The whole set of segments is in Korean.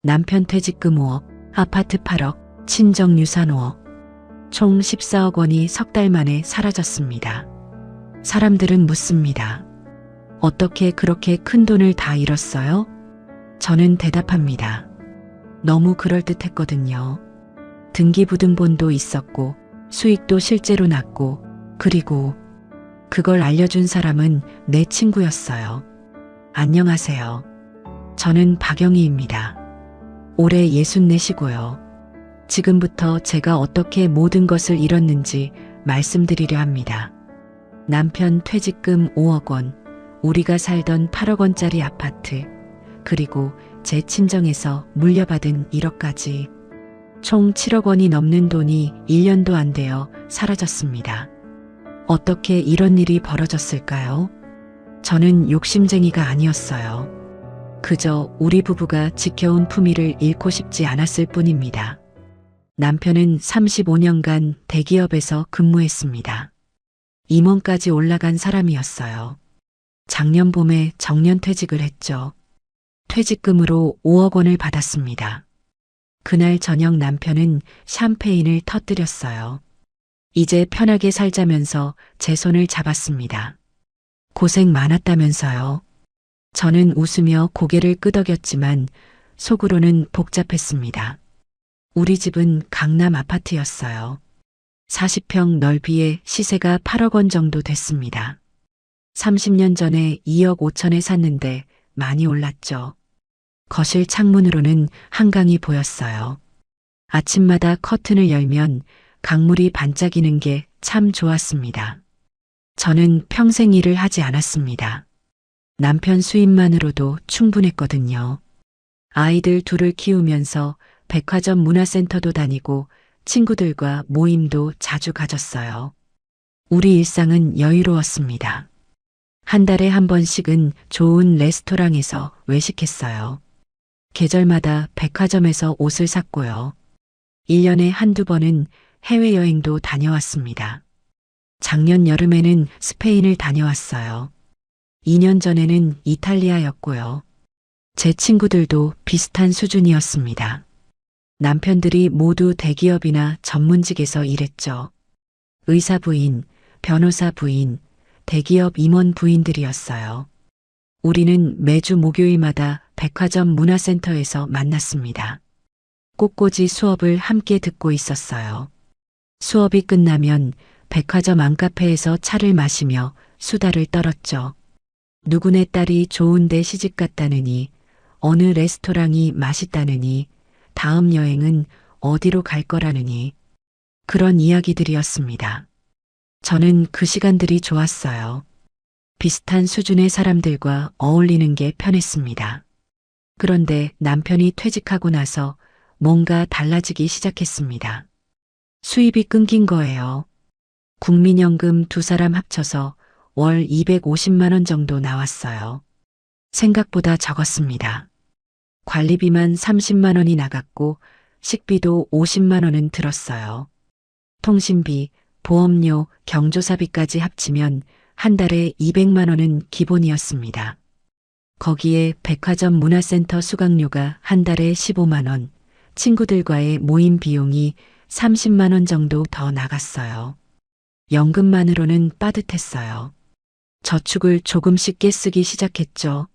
남편 퇴직금 5억, 아파트 8억, 친정 유산 5억. 총 14억 원이 석 달 만에 사라졌습니다. 사람들은 묻습니다. 어떻게 그렇게 큰 돈을 다 잃었어요? 저는 대답합니다. 너무 그럴듯했거든요. 등기부등본도 있었고 수익도 실제로 났고 그리고 그걸 알려준 사람은 내 친구였어요. 안녕하세요. 저는 박영희입니다. 올해 64시고요. 지금부터 제가 어떻게 모든 것을 잃었는지 말씀드리려 합니다. 남편 퇴직금 5억 원, 우리가 살던 8억 원짜리 아파트, 그리고 제 친정에서 물려받은 1억까지 총 7억 원이 넘는 돈이 1년도 안 되어 사라졌습니다. 어떻게 이런 일이 벌어졌을까요? 저는 욕심쟁이가 아니었어요. 그저 우리 부부가 지켜온 품위를 잃고 싶지 않았을 뿐입니다. 남편은 35년간 대기업에서 근무했습니다. 임원까지 올라간 사람이었어요. 작년 봄에 정년퇴직을 했죠. 퇴직금으로 5억 원을 받았습니다. 그날 저녁 남편은 샴페인을 터뜨렸어요. 이제 편하게 살자면서 제 손을 잡았습니다. 고생 많았다면서요. 저는 웃으며 고개를 끄덕였지만 속으로는 복잡했습니다. 우리 집은 강남 아파트였어요. 40평 넓이에 시세가 8억 원 정도 됐습니다. 30년 전에 2억 5천에 샀는데 많이 올랐죠. 거실 창문으로는 한강이 보였어요. 아침마다 커튼을 열면 강물이 반짝이는 게 참 좋았습니다. 저는 평생 일을 하지 않았습니다. 남편 수입만으로도 충분했거든요. 아이들 둘을 키우면서 백화점 문화센터도 다니고 친구들과 모임도 자주 가졌어요. 우리 일상은 여유로웠습니다. 한 달에 한 번씩은 좋은 레스토랑에서 외식했어요. 계절마다 백화점에서 옷을 샀고요. 1년에 한두 번은 해외여행도 다녀왔습니다. 작년 여름에는 스페인을 다녀왔어요. 2년 전에는 이탈리아였고요. 제 친구들도 비슷한 수준이었습니다. 남편들이 모두 대기업이나 전문직에서 일했죠. 의사 부인, 변호사 부인, 대기업 임원 부인들이었어요. 우리는 매주 목요일마다 백화점 문화센터에서 만났습니다. 꽃꽂이 수업을 함께 듣고 있었어요. 수업이 끝나면 백화점 안카페에서 차를 마시며 수다를 떨었죠. 누구네 딸이 좋은데 시집 갔다느니, 어느 레스토랑이 맛있다느니, 다음 여행은 어디로 갈 거라느니, 그런 이야기들이었습니다. 저는 그 시간들이 좋았어요. 비슷한 수준의 사람들과 어울리는 게 편했습니다. 그런데 남편이 퇴직하고 나서 뭔가 달라지기 시작했습니다. 수입이 끊긴 거예요. 국민연금 두 사람 합쳐서 월 250만 원 정도 나왔어요. 생각보다 적었습니다. 관리비만 30만 원이 나갔고 식비도 50만 원은 들었어요. 통신비, 보험료, 경조사비까지 합치면 한 달에 200만 원은 기본이었습니다. 거기에 백화점 문화센터 수강료가 한 달에 15만 원, 친구들과의 모임 비용이 30만 원 정도 더 나갔어요. 연금만으로는 빠듯했어요. 저축을 조금씩 깨쓰기 시작했죠.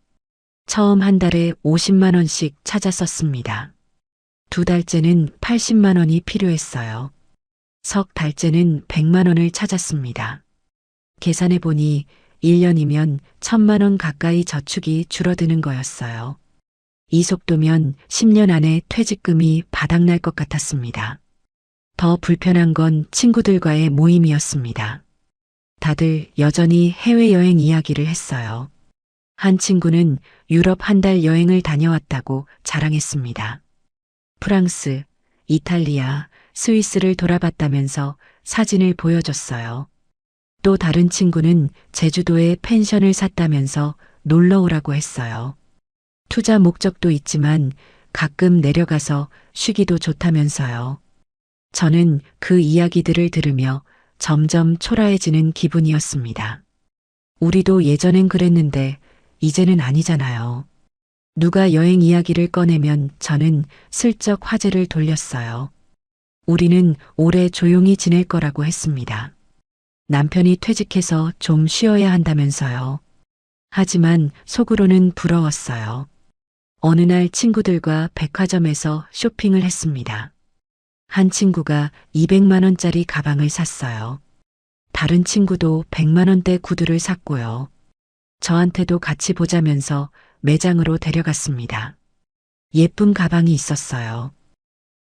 처음 한 달에 50만 원씩 찾아 썼습니다. 두 달째는 80만 원이 필요했어요. 석 달째는 100만 원을 찾았습니다. 계산해 보니 1년이면 1,000만 원 가까이 저축이 줄어드는 거였어요. 이 속도면 10년 안에 퇴직금이 바닥날 것 같았습니다. 더 불편한 건 친구들과의 모임이었습니다. 다들 여전히 해외여행 이야기를 했어요. 한 친구는 유럽 한 달 여행을 다녀왔다고 자랑했습니다. 프랑스, 이탈리아, 스위스를 돌아봤다면서 사진을 보여줬어요. 또 다른 친구는 제주도에 펜션을 샀다면서 놀러 오라고 했어요. 투자 목적도 있지만 가끔 내려가서 쉬기도 좋다면서요. 저는 그 이야기들을 들으며 점점 초라해지는 기분이었습니다. 우리도 예전엔 그랬는데 이제는 아니잖아요. 누가 여행 이야기를 꺼내면 저는 슬쩍 화제를 돌렸어요. 우리는 오래 조용히 지낼 거라고 했습니다. 남편이 퇴직해서 좀 쉬어야 한다면서요. 하지만 속으로는 부러웠어요. 어느 날 친구들과 백화점에서 쇼핑을 했습니다. 한 친구가 200만 원짜리 가방을 샀어요. 다른 친구도 100만 원대 구두를 샀고요. 저한테도 같이 보자면서 매장으로 데려갔습니다. 예쁜 가방이 있었어요.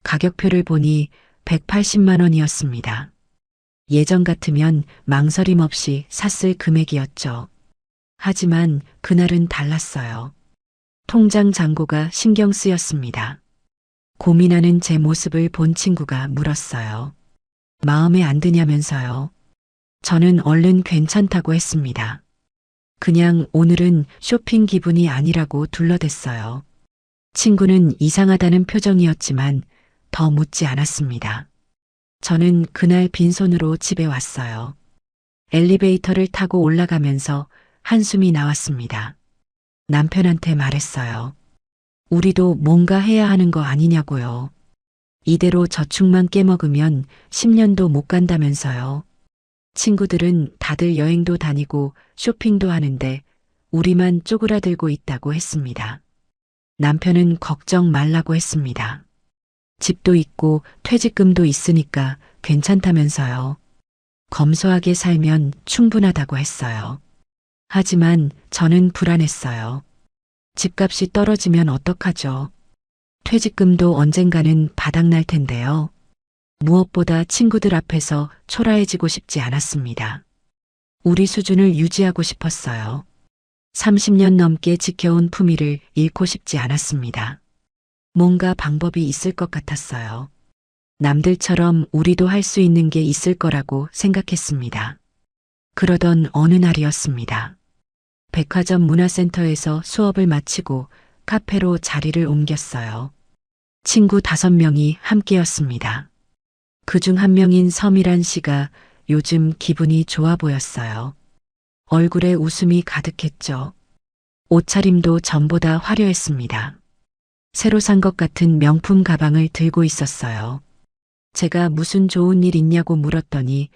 가격표를 보니 180만 원이었습니다. 예전 같으면 망설임 없이 샀을 금액이었죠. 하지만 그날은 달랐어요. 통장 잔고가 신경 쓰였습니다. 고민하는 제 모습을 본 친구가 물었어요. 마음에 안 드냐면서요. 저는 얼른 괜찮다고 했습니다. 그냥 오늘은 쇼핑 기분이 아니라고 둘러댔어요. 친구는 이상하다는 표정이었지만 더 묻지 않았습니다. 저는 그날 빈손으로 집에 왔어요. 엘리베이터를 타고 올라가면서 한숨이 나왔습니다. 남편한테 말했어요. 우리도 뭔가 해야 하는 거 아니냐고요. 이대로 저축만 깨먹으면 10년도 못 간다면서요. 친구들은 다들 여행도 다니고 쇼핑도 하는데 우리만 쪼그라들고 있다고 했습니다. 남편은 걱정 말라고 했습니다. 집도 있고 퇴직금도 있으니까 괜찮다면서요. 검소하게 살면 충분하다고 했어요. 하지만 저는 불안했어요. 집값이 떨어지면 어떡하죠? 퇴직금도 언젠가는 바닥날 텐데요. 무엇보다 친구들 앞에서 초라해지고 싶지 않았습니다. 우리 수준을 유지하고 싶었어요. 30년 넘게 지켜온 품위를 잃고 싶지 않았습니다. 뭔가 방법이 있을 것 같았어요. 남들처럼 우리도 할 수 있는 게 있을 거라고 생각했습니다. 그러던 어느 날이었습니다. 백화점 문화센터에서 수업을 마치고 카페로 자리를 옮겼어요. 친구 5명이 함께였습니다. 그중 한 명인 서미란 씨가 요즘 기분이 좋아 보였어요. 얼굴에 웃음이 가득했죠. 옷차림도 전보다 화려했습니다. 새로 산 것 같은 명품 가방을 들고 있었어요. 제가 무슨 좋은 일 있냐고 물었더니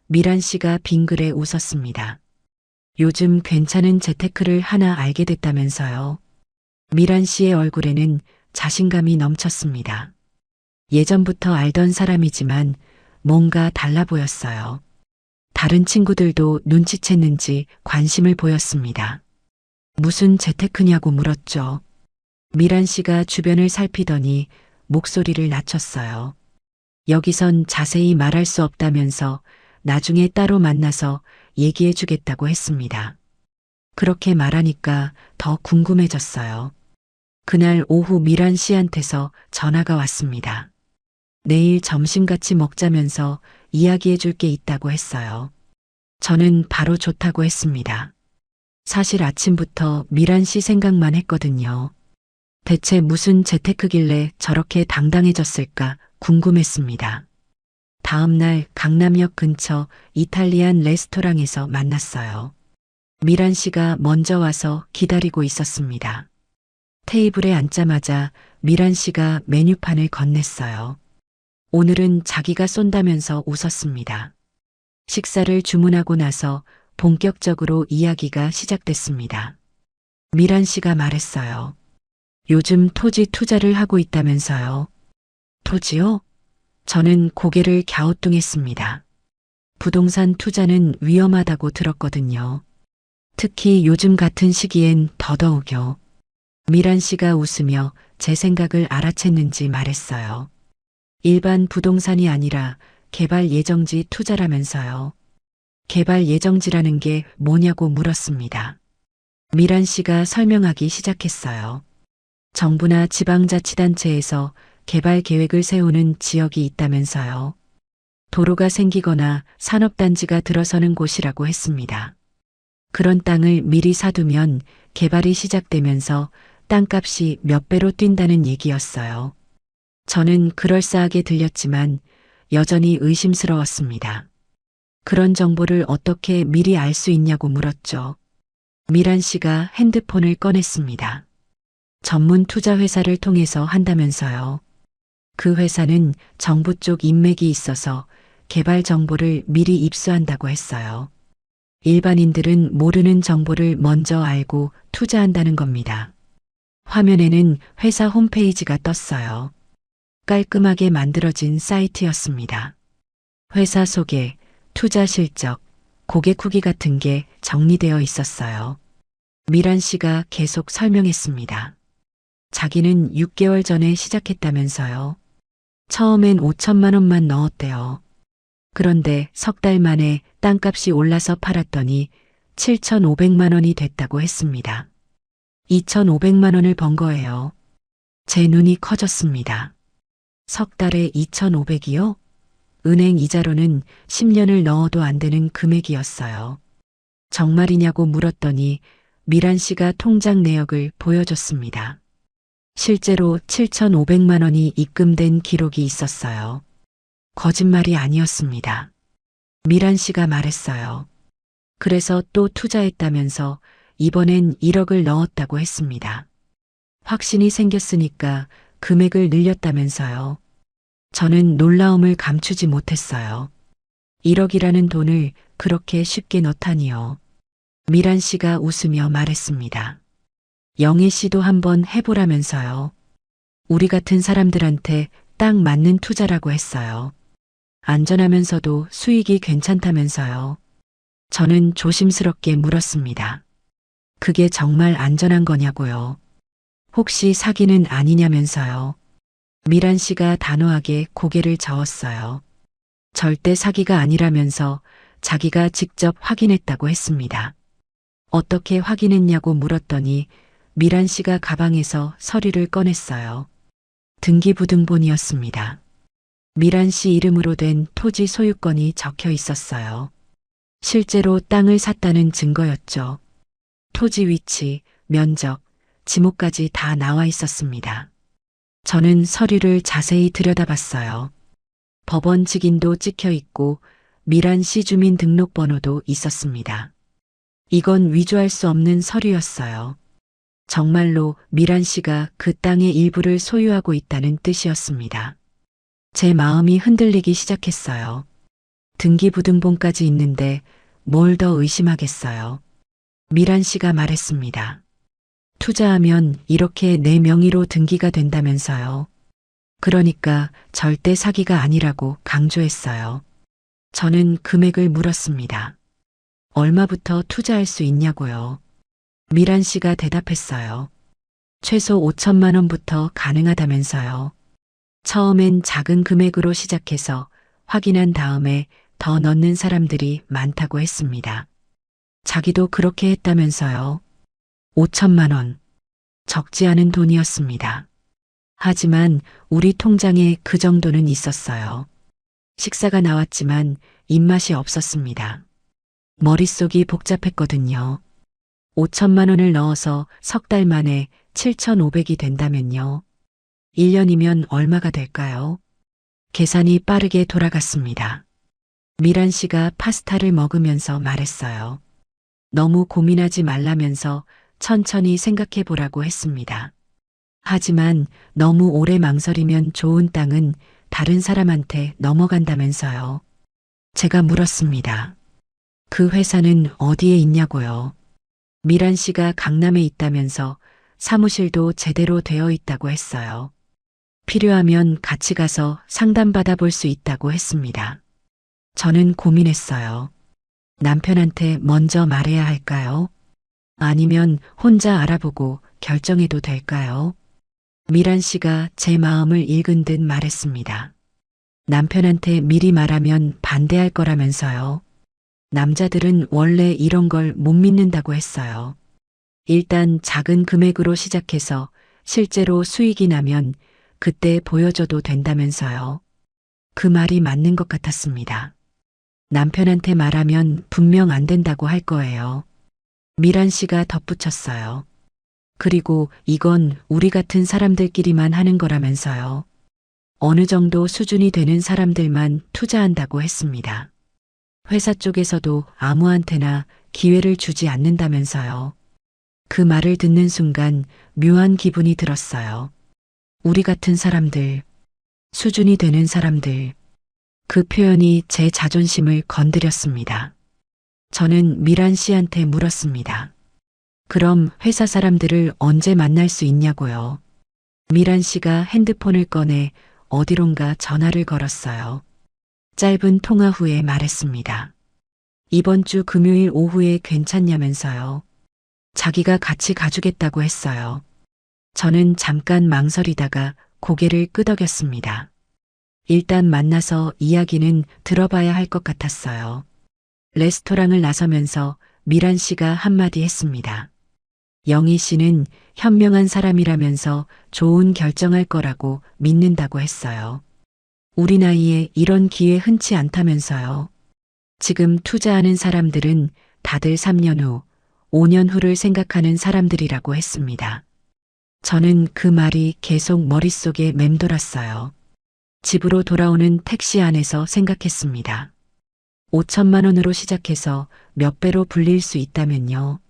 미란 씨가 빙그레 웃었습니다. 요즘 괜찮은 재테크를 하나 알게 됐다면서요. 미란 씨의 얼굴에는 자신감이 넘쳤습니다. 예전부터 알던 사람이지만 뭔가 달라 보였어요. 다른 친구들도 눈치챘는지 관심을 보였습니다. 무슨 재테크냐고 물었죠. 미란 씨가 주변을 살피더니 목소리를 낮췄어요. 여기선 자세히 말할 수 없다면서 나중에 따로 만나서 얘기해 주겠다고 했습니다. 그렇게 말하니까 더 궁금해졌어요. 그날 오후 미란 씨한테서 전화가 왔습니다. 내일 점심 같이 먹자면서 이야기해 줄 게 있다고 했어요. 저는 바로 좋다고 했습니다. 사실 아침부터 미란 씨 생각만 했거든요. 대체 무슨 재테크길래 저렇게 당당해졌을까 궁금했습니다. 다음 날 강남역 근처 이탈리안 레스토랑에서 만났어요. 미란 씨가 먼저 와서 기다리고 있었습니다. 테이블에 앉자마자 미란 씨가 메뉴판을 건넸어요. 오늘은 자기가 쏜다면서 웃었습니다. 식사를 주문하고 나서 본격적으로 이야기가 시작됐습니다. 미란 씨가 말했어요. 요즘 토지 투자를 하고 있다면서요. 토지요? 저는 고개를 갸우뚱했습니다. 부동산 투자는 위험하다고 들었거든요. 특히 요즘 같은 시기엔 더더욱요. 미란 씨가 웃으며 제 생각을 알아챘는지 말했어요. 일반 부동산이 아니라 개발 예정지 투자라면서요. 개발 예정지라는 게 뭐냐고 물었습니다. 미란 씨가 설명하기 시작했어요. 정부나 지방자치단체에서 개발 계획을 세우는 지역이 있다면서요. 도로가 생기거나 산업단지가 들어서는 곳이라고 했습니다. 그런 땅을 미리 사두면 개발이 시작되면서 땅값이 몇 배로 뛴다는 얘기였어요. 저는 그럴싸하게 들렸지만 여전히 의심스러웠습니다. 그런 정보를 어떻게 미리 알 수 있냐고 물었죠. 미란 씨가 핸드폰을 꺼냈습니다. 전문 투자 회사를 통해서 한다면서요. 그 회사는 정부 쪽 인맥이 있어서 개발 정보를 미리 입수한다고 했어요. 일반인들은 모르는 정보를 먼저 알고 투자한다는 겁니다. 화면에는 회사 홈페이지가 떴어요. 깔끔하게 만들어진 사이트였습니다. 회사 소개, 투자 실적, 고객 후기 같은 게 정리되어 있었어요. 미란 씨가 계속 설명했습니다. 자기는 6개월 전에 시작했다면서요. 처음엔 5천만 원만 넣었대요. 그런데 석 달 만에 땅값이 올라서 팔았더니 7,500만 원이 됐다고 했습니다. 2,500만 원을 번 거예요. 제 눈이 커졌습니다. 석 달에 2,500이요? 은행 이자로는 10년을 넣어도 안 되는 금액이었어요. 정말이냐고 물었더니 미란 씨가 통장 내역을 보여줬습니다. 실제로 7,500만 원이 입금된 기록이 있었어요. 거짓말이 아니었습니다. 미란 씨가 말했어요. 그래서 또 투자했다면서 이번엔 1억을 넣었다고 했습니다. 확신이 생겼으니까 금액을 늘렸다면서요. 저는 놀라움을 감추지 못했어요. 1억이라는 돈을 그렇게 쉽게 넣다니요. 미란 씨가 웃으며 말했습니다. 영애 씨도 한번 해보라면서요. 우리 같은 사람들한테 딱 맞는 투자라고 했어요. 안전하면서도 수익이 괜찮다면서요. 저는 조심스럽게 물었습니다. 그게 정말 안전한 거냐고요. 혹시 사기는 아니냐면서요. 미란 씨가 단호하게 고개를 저었어요. 절대 사기가 아니라면서 자기가 직접 확인했다고 했습니다. 어떻게 확인했냐고 물었더니 미란 씨가 가방에서 서류를 꺼냈어요. 등기부등본이었습니다. 미란 씨 이름으로 된 토지 소유권이 적혀 있었어요. 실제로 땅을 샀다는 증거였죠. 토지 위치, 면적, 지목까지 다 나와 있었습니다. 저는 서류를 자세히 들여다봤어요. 법원 직인도 찍혀 있고 미란 씨 주민등록번호도 있었습니다. 이건 위조할 수 없는 서류였어요. 정말로 미란 씨가 그 땅의 일부를 소유하고 있다는 뜻이었습니다. 제 마음이 흔들리기 시작했어요. 등기부등본까지 있는데 뭘 더 의심하겠어요. 미란 씨가 말했습니다. 투자하면 이렇게 내 명의로 등기가 된다면서요. 그러니까 절대 사기가 아니라고 강조했어요. 저는 금액을 물었습니다. 얼마부터 투자할 수 있냐고요. 미란 씨가 대답했어요. 최소 5천만 원부터 가능하다면서요. 처음엔 작은 금액으로 시작해서 확인한 다음에 더 넣는 사람들이 많다고 했습니다. 자기도 그렇게 했다면서요. 5천만 원. 적지 않은 돈이었습니다. 하지만 우리 통장에 그 정도는 있었어요. 식사가 나왔지만 입맛이 없었습니다. 머릿속이 복잡했거든요. 5천만 원을 넣어서 석 달 만에 7,500이 된다면요. 1년이면 얼마가 될까요? 계산이 빠르게 돌아갔습니다. 미란 씨가 파스타를 먹으면서 말했어요. 너무 고민하지 말라면서 천천히 생각해 보라고 했습니다. 하지만 너무 오래 망설이면 좋은 땅은 다른 사람한테 넘어간다면서요. 제가 물었습니다. 그 회사는 어디에 있냐고요. 미란 씨가 강남에 있다면서 사무실도 제대로 되어 있다고 했어요. 필요하면 같이 가서 상담받아 볼 수 있다고 했습니다. 저는 고민했어요. 남편한테 먼저 말해야 할까요? 아니면 혼자 알아보고 결정해도 될까요? 미란 씨가 제 마음을 읽은 듯 말했습니다. 남편한테 미리 말하면 반대할 거라면서요. 남자들은 원래 이런 걸 못 믿는다고 했어요. 일단 작은 금액으로 시작해서 실제로 수익이 나면 그때 보여줘도 된다면서요. 그 말이 맞는 것 같았습니다. 남편한테 말하면 분명 안 된다고 할 거예요. 미란 씨가 덧붙였어요. 그리고 이건 우리 같은 사람들끼리만 하는 거라면서요. 어느 정도 수준이 되는 사람들만 투자한다고 했습니다. 회사 쪽에서도 아무한테나 기회를 주지 않는다면서요. 그 말을 듣는 순간 묘한 기분이 들었어요. 우리 같은 사람들, 수준이 되는 사람들. 그 표현이 제 자존심을 건드렸습니다. 저는 미란 씨한테 물었습니다. 그럼 회사 사람들을 언제 만날 수 있냐고요? 미란 씨가 핸드폰을 꺼내 어디론가 전화를 걸었어요. 짧은 통화 후에 말했습니다. 이번 주 금요일 오후에 괜찮냐면서요. 자기가 같이 가주겠다고 했어요. 저는 잠깐 망설이다가 고개를 끄덕였습니다. 일단 만나서 이야기는 들어봐야 할 것 같았어요. 레스토랑을 나서면서 미란 씨가 한마디 했습니다. 영희 씨는 현명한 사람이라면서 좋은 결정할 거라고 믿는다고 했어요. 우리 나이에 이런 기회 흔치 않다면서요. 지금 투자하는 사람들은 다들 3년 후, 5년 후를 생각하는 사람들이라고 했습니다. 저는 그 말이 계속 머릿속에 맴돌았어요. 집으로 돌아오는 택시 안에서 생각했습니다. 5천만 원으로 시작해서 몇 배로 불릴 수 있다면요.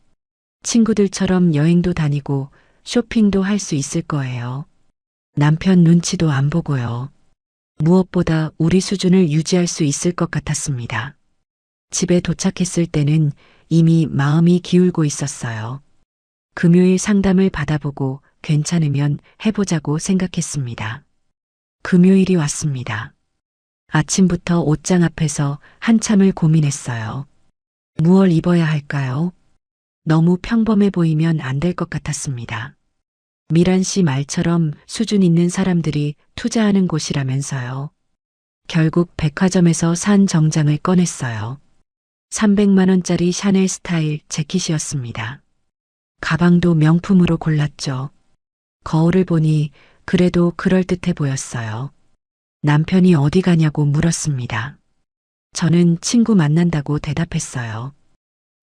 친구들처럼 여행도 다니고 쇼핑도 할 수 있을 거예요. 남편 눈치도 안 보고요. 무엇보다 우리 수준을 유지할 수 있을 것 같았습니다. 집에 도착했을 때는 이미 마음이 기울고 있었어요. 금요일 상담을 받아보고 괜찮으면 해보자고 생각했습니다. 금요일이 왔습니다. 아침부터 옷장 앞에서 한참을 고민했어요. 무얼 입어야 할까요? 너무 평범해 보이면 안 될 것 같았습니다. 미란 씨 말처럼 수준 있는 사람들이 투자하는 곳이라면서요. 결국 백화점에서 산 정장을 꺼냈어요. 300만 원짜리 샤넬 스타일 재킷이었습니다. 가방도 명품으로 골랐죠. 거울을 보니 그래도 그럴듯해 보였어요. 남편이 어디 가냐고 물었습니다. 저는 친구 만난다고 대답했어요.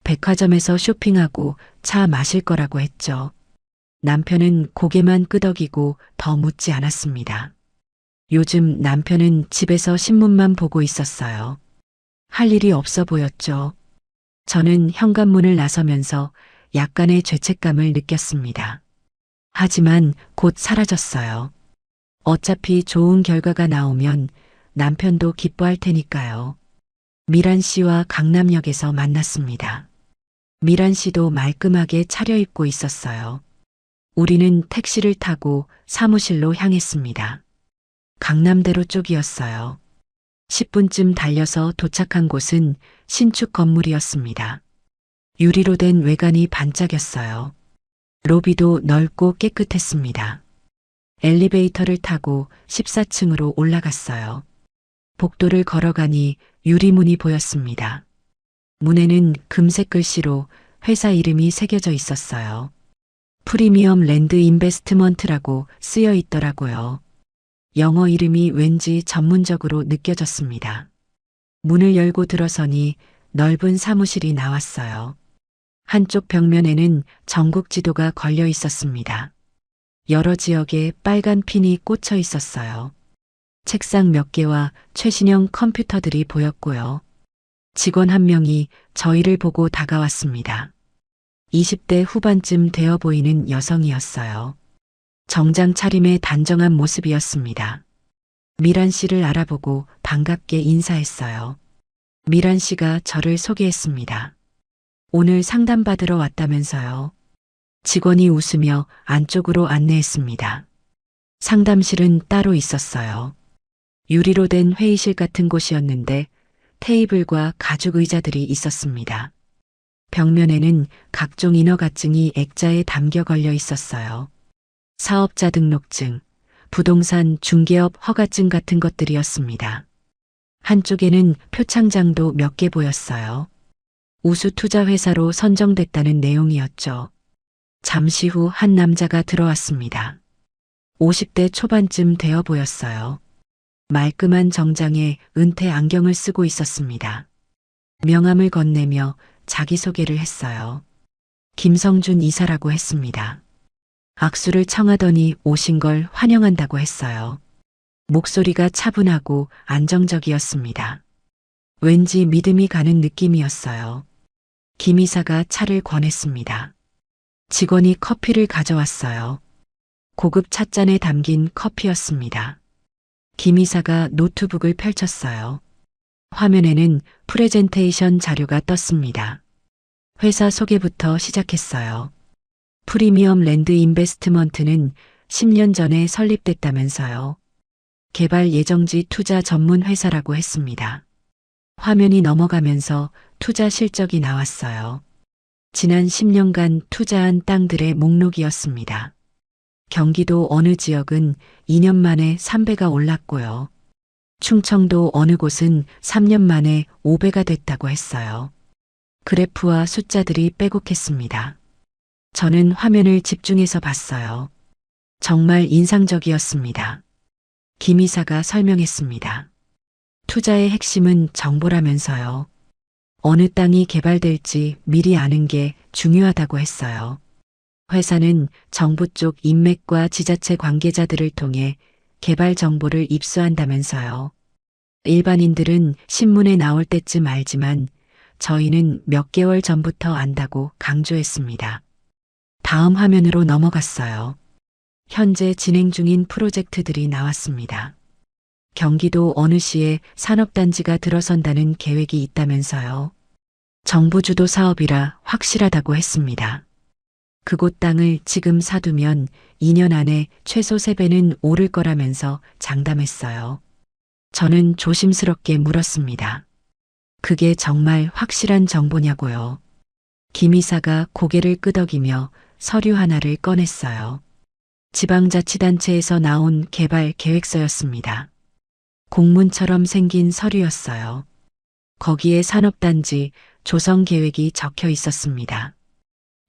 백화점에서 쇼핑하고 차 마실 거라고 했죠. 남편은 고개만 끄덕이고 더 묻지 않았습니다. 요즘 남편은 집에서 신문만 보고 있었어요. 할 일이 없어 보였죠. 저는 현관문을 나서면서 약간의 죄책감을 느꼈습니다. 하지만 곧 사라졌어요. 어차피 좋은 결과가 나오면 남편도 기뻐할 테니까요. 미란 씨와 강남역에서 만났습니다. 미란 씨도 말끔하게 차려입고 있었어요. 우리는 택시를 타고 사무실로 향했습니다. 강남대로 쪽이었어요. 10분쯤 달려서 도착한 곳은 신축 건물이었습니다. 유리로 된 외관이 반짝였어요. 로비도 넓고 깨끗했습니다. 엘리베이터를 타고 14층으로 올라갔어요. 복도를 걸어가니 유리문이 보였습니다. 문에는 금색 글씨로 회사 이름이 새겨져 있었어요. 프리미엄 랜드 인베스트먼트라고 쓰여 있더라고요. 영어 이름이 왠지 전문적으로 느껴졌습니다. 문을 열고 들어서니 넓은 사무실이 나왔어요. 한쪽 벽면에는 전국 지도가 걸려 있었습니다. 여러 지역에 빨간 핀이 꽂혀 있었어요. 책상 몇 개와 최신형 컴퓨터들이 보였고요. 직원 한 명이 저희를 보고 다가왔습니다. 20대 후반쯤 되어 보이는 여성이었어요. 정장 차림의 단정한 모습이었습니다. 미란 씨를 알아보고 반갑게 인사했어요. 미란 씨가 저를 소개했습니다. 오늘 상담받으러 왔다면서요. 직원이 웃으며 안쪽으로 안내했습니다. 상담실은 따로 있었어요. 유리로 된 회의실 같은 곳이었는데 테이블과 가죽 의자들이 있었습니다. 벽면에는 각종 인허가증이 액자에 담겨 걸려 있었어요. 사업자 등록증, 부동산 중개업 허가증 같은 것들이었습니다. 한쪽에는 표창장도 몇 개 보였어요. 우수 투자 회사로 선정됐다는 내용이었죠. 잠시 후 한 남자가 들어왔습니다. 50대 초반쯤 되어 보였어요. 말끔한 정장에 은퇴 안경을 쓰고 있었습니다. 명함을 건네며 자기소개를 했어요. 김성준 이사라고 했습니다. 악수를 청하더니 오신 걸 환영한다고 했어요. 목소리가 차분하고 안정적이었습니다. 왠지 믿음이 가는 느낌이었어요. 김 이사가 차를 권했습니다. 직원이 커피를 가져왔어요. 고급 찻잔에 담긴 커피였습니다. 김 이사가 노트북을 펼쳤어요. 화면에는 프레젠테이션 자료가 떴습니다. 회사 소개부터 시작했어요. 프리미엄 랜드 인베스트먼트는 10년 전에 설립됐다면서요. 개발 예정지 투자 전문 회사라고 했습니다. 화면이 넘어가면서 투자 실적이 나왔어요. 지난 10년간 투자한 땅들의 목록이었습니다. 경기도 어느 지역은 2년 만에 3배가 올랐고요. 충청도 어느 곳은 3년 만에 5배가 됐다고 했어요. 그래프와 숫자들이 빼곡했습니다. 저는 화면을 집중해서 봤어요. 정말 인상적이었습니다. 김 이사가 설명했습니다. 투자의 핵심은 정보라면서요. 어느 땅이 개발될지 미리 아는 게 중요하다고 했어요. 회사는 정부 쪽 인맥과 지자체 관계자들을 통해 개발 정보를 입수한다면서요. 일반인들은 신문에 나올 때쯤 알지만 저희는 몇 개월 전부터 안다고 강조했습니다. 다음 화면으로 넘어갔어요. 현재 진행 중인 프로젝트들이 나왔습니다. 경기도 어느 시에 산업단지가 들어선다는 계획이 있다면서요. 정부 주도 사업이라 확실하다고 했습니다. 그곳 땅을 지금 사두면 2년 안에 최소 3배는 오를 거라면서 장담했어요. 저는 조심스럽게 물었습니다. 그게 정말 확실한 정보냐고요. 김 이사가 고개를 끄덕이며 서류 하나를 꺼냈어요. 지방자치단체에서 나온 개발 계획서였습니다. 공문처럼 생긴 서류였어요. 거기에 산업단지 조성 계획이 적혀 있었습니다.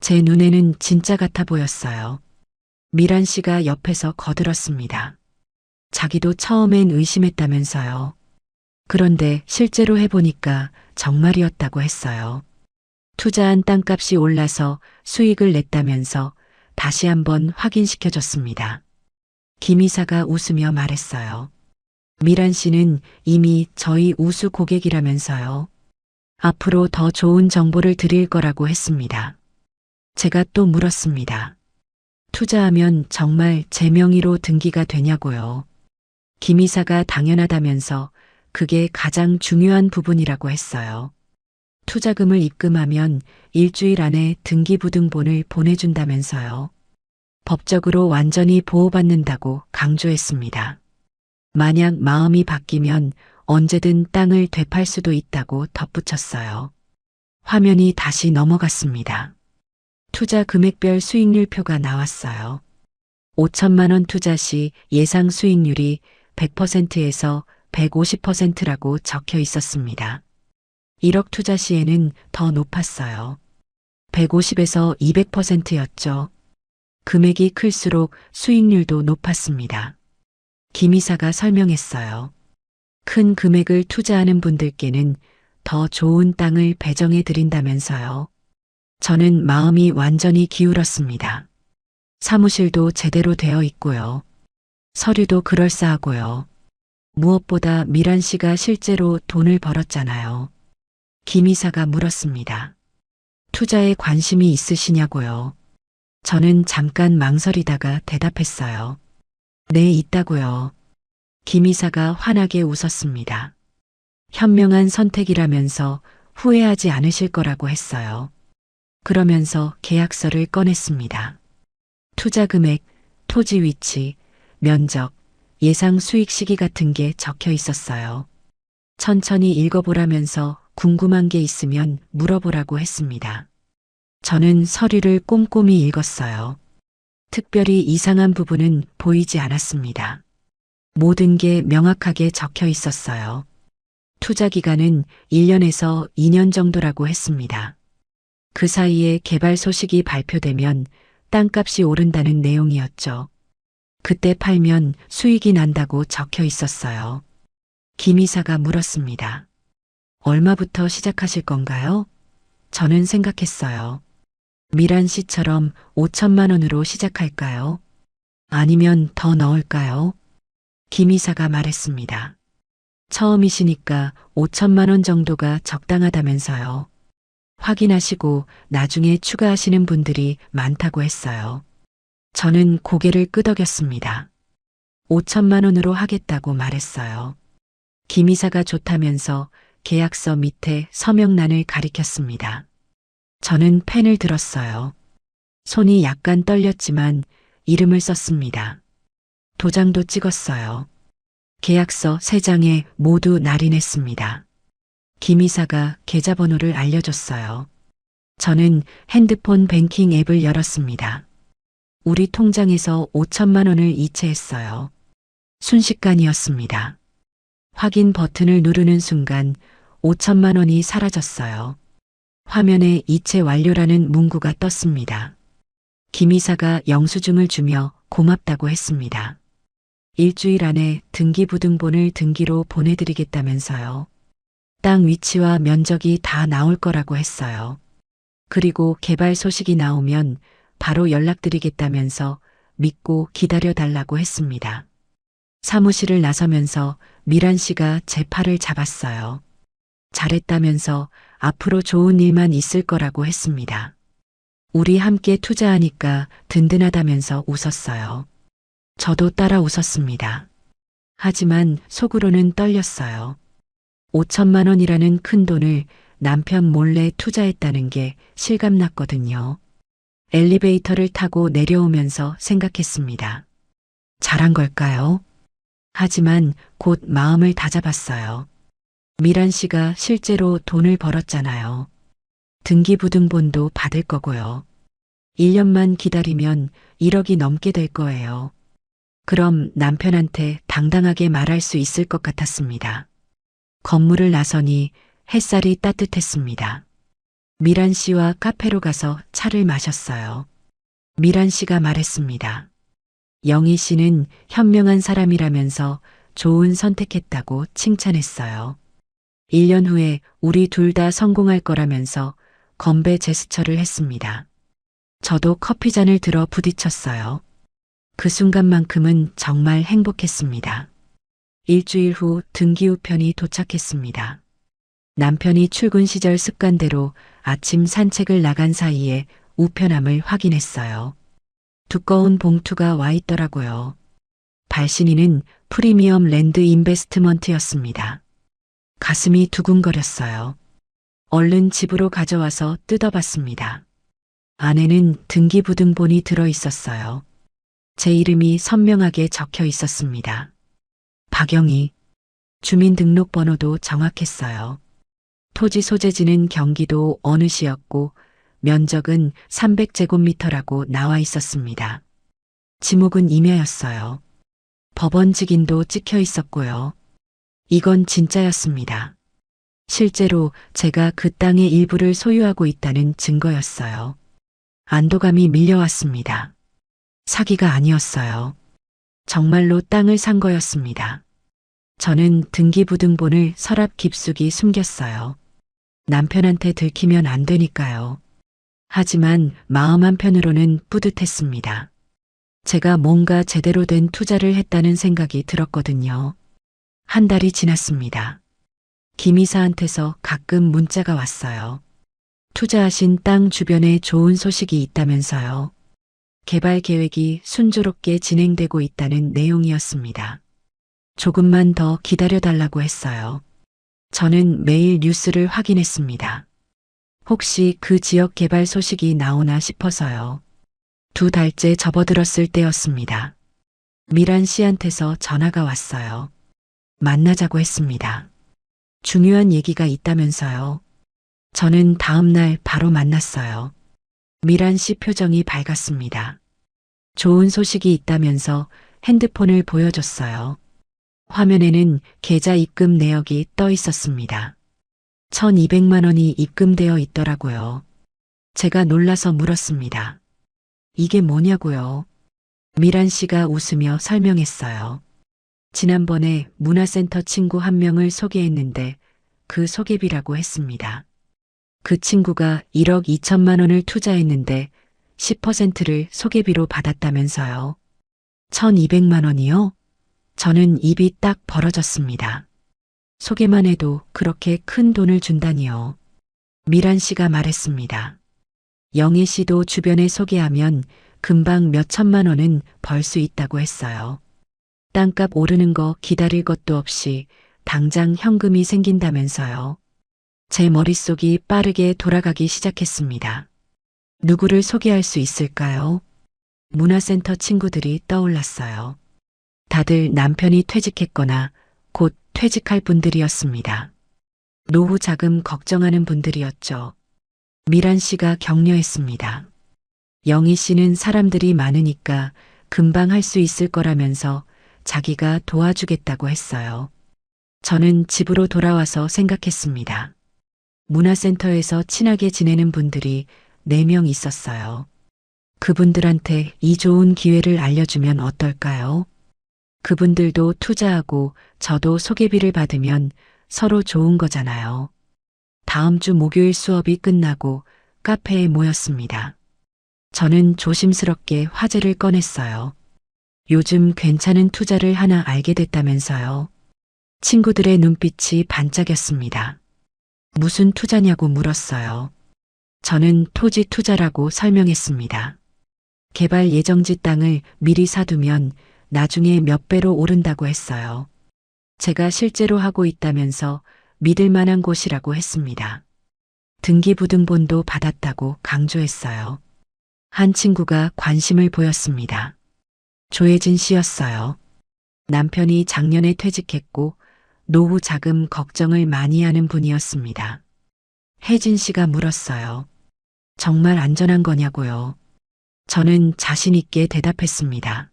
제 눈에는 진짜 같아 보였어요. 미란 씨가 옆에서 거들었습니다. 자기도 처음엔 의심했다면서요. 그런데 실제로 해보니까 정말이었다고 했어요. 투자한 땅값이 올라서 수익을 냈다면서 다시 한번 확인시켜줬습니다. 김 이사가 웃으며 말했어요. 미란 씨는 이미 저희 우수 고객이라면서요. 앞으로 더 좋은 정보를 드릴 거라고 했습니다. 제가 또 물었습니다. 투자하면 정말 제 명의로 등기가 되냐고요. 김 이사가 당연하다면서 그게 가장 중요한 부분이라고 했어요. 투자금을 입금하면 일주일 안에 등기부등본을 보내준다면서요. 법적으로 완전히 보호받는다고 강조했습니다. 만약 마음이 바뀌면 언제든 땅을 되팔 수도 있다고 덧붙였어요. 화면이 다시 넘어갔습니다. 투자 금액별 수익률표가 나왔어요. 5천만 원 투자 시 예상 수익률이 100%에서 150%라고 적혀 있었습니다. 1억 투자 시에는 더 높았어요. 150에서 200%였죠. 금액이 클수록 수익률도 높았습니다. 김 이사가 설명했어요. 큰 금액을 투자하는 분들께는 더 좋은 땅을 배정해 드린다면서요. 저는 마음이 완전히 기울었습니다. 사무실도 제대로 되어 있고요. 서류도 그럴싸하고요. 무엇보다 미란 씨가 실제로 돈을 벌었잖아요. 김 이사가 물었습니다. 투자에 관심이 있으시냐고요. 저는 잠깐 망설이다가 대답했어요. 네, 있다고요. 김 이사가 환하게 웃었습니다. 현명한 선택이라면서 후회하지 않으실 거라고 했어요. 그러면서 계약서를 꺼냈습니다. 투자 금액, 토지 위치, 면적, 예상 수익 시기 같은 게 적혀 있었어요. 천천히 읽어보라면서 궁금한 게 있으면 물어보라고 했습니다. 저는 서류를 꼼꼼히 읽었어요. 특별히 이상한 부분은 보이지 않았습니다. 모든 게 명확하게 적혀 있었어요. 투자 기간은 1년에서 2년 정도라고 했습니다. 그 사이에 개발 소식이 발표되면 땅값이 오른다는 내용이었죠. 그때 팔면 수익이 난다고 적혀 있었어요. 김 이사가 물었습니다. 얼마부터 시작하실 건가요? 저는 생각했어요. 미란 씨처럼 5천만 원으로 시작할까요? 아니면 더 넣을까요? 김 이사가 말했습니다. 처음이시니까 5천만 원 정도가 적당하다면서요. 확인하시고 나중에 추가하시는 분들이 많다고 했어요. 저는 고개를 끄덕였습니다. 5천만 원으로 하겠다고 말했어요. 김 이사가 좋다면서 계약서 밑에 서명란을 가리켰습니다. 저는 펜을 들었어요. 손이 약간 떨렸지만 이름을 썼습니다. 도장도 찍었어요. 계약서 3장에 모두 날인했습니다. 김 이사가 계좌번호를 알려줬어요. 저는 핸드폰 뱅킹 앱을 열었습니다. 우리 통장에서 5천만 원을 이체했어요. 순식간이었습니다. 확인 버튼을 누르는 순간 5천만 원이 사라졌어요. 화면에 이체 완료라는 문구가 떴습니다. 김 이사가 영수증을 주며 고맙다고 했습니다. 일주일 안에 등기부등본을 등기로 보내드리겠다면서요. 땅 위치와 면적이 다 나올 거라고 했어요. 그리고 개발 소식이 나오면 바로 연락드리겠다면서 믿고 기다려달라고 했습니다. 사무실을 나서면서 미란 씨가 제 팔을 잡았어요. 잘했다면서 앞으로 좋은 일만 있을 거라고 했습니다. 우리 함께 투자하니까 든든하다면서 웃었어요. 저도 따라 웃었습니다. 하지만 속으로는 떨렸어요. 5천만 원이라는 큰 돈을 남편 몰래 투자했다는 게 실감났거든요. 엘리베이터를 타고 내려오면서 생각했습니다. 잘한 걸까요? 하지만 곧 마음을 다잡았어요. 미란 씨가 실제로 돈을 벌었잖아요. 등기부등본도 받을 거고요. 1년만 기다리면 1억이 넘게 될 거예요. 그럼 남편한테 당당하게 말할 수 있을 것 같았습니다. 건물을 나서니 햇살이 따뜻했습니다. 미란 씨와 카페로 가서 차를 마셨어요. 미란 씨가 말했습니다. 영희 씨는 현명한 사람이라면서 좋은 선택했다고 칭찬했어요. 1년 후에 우리 둘 다 성공할 거라면서 건배 제스처를 했습니다. 저도 커피잔을 들어 부딪혔어요. 그 순간만큼은 정말 행복했습니다. 일주일 후 등기 우편이 도착했습니다. 남편이 출근 시절 습관대로 아침 산책을 나간 사이에 우편함을 확인했어요. 두꺼운 봉투가 와 있더라고요. 발신인은 프리미엄 랜드 인베스트먼트였습니다. 가슴이 두근거렸어요. 얼른 집으로 가져와서 뜯어봤습니다. 안에는 등기부등본이 들어 있었어요. 제 이름이 선명하게 적혀 있었습니다. 박영희. 주민등록번호도 정확했어요. 토지 소재지는 경기도 어느 시였고 면적은 300제곱미터라고 나와 있었습니다. 지목은 임야였어요. 법원 직인도 찍혀 있었고요. 이건 진짜였습니다. 실제로 제가 그 땅의 일부를 소유하고 있다는 증거였어요. 안도감이 밀려왔습니다. 사기가 아니었어요. 정말로 땅을 산 거였습니다. 저는 등기부등본을 서랍 깊숙이 숨겼어요. 남편한테 들키면 안 되니까요. 하지만 마음 한편으로는 뿌듯했습니다. 제가 뭔가 제대로 된 투자를 했다는 생각이 들었거든요. 한 달이 지났습니다. 김 이사한테서 가끔 문자가 왔어요. 투자하신 땅 주변에 좋은 소식이 있다면서요. 개발 계획이 순조롭게 진행되고 있다는 내용이었습니다. 조금만 더 기다려달라고 했어요. 저는 매일 뉴스를 확인했습니다. 혹시 그 지역 개발 소식이 나오나 싶어서요. 2달째 접어들었을 때였습니다. 미란 씨한테서 전화가 왔어요. 만나자고 했습니다. 중요한 얘기가 있다면서요. 저는 다음 날 바로 만났어요. 미란 씨 표정이 밝았습니다. 좋은 소식이 있다면서 핸드폰을 보여줬어요. 화면에는 계좌 입금 내역이 떠 있었습니다. 1,200만 원이 입금되어 있더라고요. 제가 놀라서 물었습니다. 이게 뭐냐고요? 미란 씨가 웃으며 설명했어요. 지난번에 문화센터 친구 한 명을 소개했는데 그 소개비라고 했습니다. 그 친구가 1억 2천만 원을 투자했는데 10%를 소개비로 받았다면서요. 1,200만 원이요? 저는 입이 딱 벌어졌습니다. 소개만 해도 그렇게 큰 돈을 준다니요. 미란 씨가 말했습니다. 영희 씨도 주변에 소개하면 금방 몇 천만 원은 벌 수 있다고 했어요. 땅값 오르는 거 기다릴 것도 없이 당장 현금이 생긴다면서요. 제 머릿속이 빠르게 돌아가기 시작했습니다. 누구를 소개할 수 있을까요? 문화센터 친구들이 떠올랐어요. 다들 남편이 퇴직했거나 곧 퇴직할 분들이었습니다. 노후 자금 걱정하는 분들이었죠. 미란 씨가 격려했습니다. 영희 씨는 사람들이 많으니까 금방 할 수 있을 거라면서 자기가 도와주겠다고 했어요. 저는 집으로 돌아와서 생각했습니다. 문화센터에서 친하게 지내는 분들이 4명 있었어요. 그분들한테 이 좋은 기회를 알려주면 어떨까요? 그분들도 투자하고 저도 소개비를 받으면 서로 좋은 거잖아요. 다음 주 목요일 수업이 끝나고 카페에 모였습니다. 저는 조심스럽게 화제를 꺼냈어요. 요즘 괜찮은 투자를 하나 알게 됐다면서요. 친구들의 눈빛이 반짝였습니다. 무슨 투자냐고 물었어요. 저는 토지 투자라고 설명했습니다. 개발 예정지 땅을 미리 사두면 나중에 몇 배로 오른다고 했어요. 제가 실제로 하고 있다면서 믿을 만한 곳이라고 했습니다. 등기부등본도 받았다고 강조했어요. 한 친구가 관심을 보였습니다. 조혜진 씨였어요. 남편이 작년에 퇴직했고 노후 자금 걱정을 많이 하는 분이었습니다. 혜진 씨가 물었어요. 정말 안전한 거냐고요. 저는 자신 있게 대답했습니다.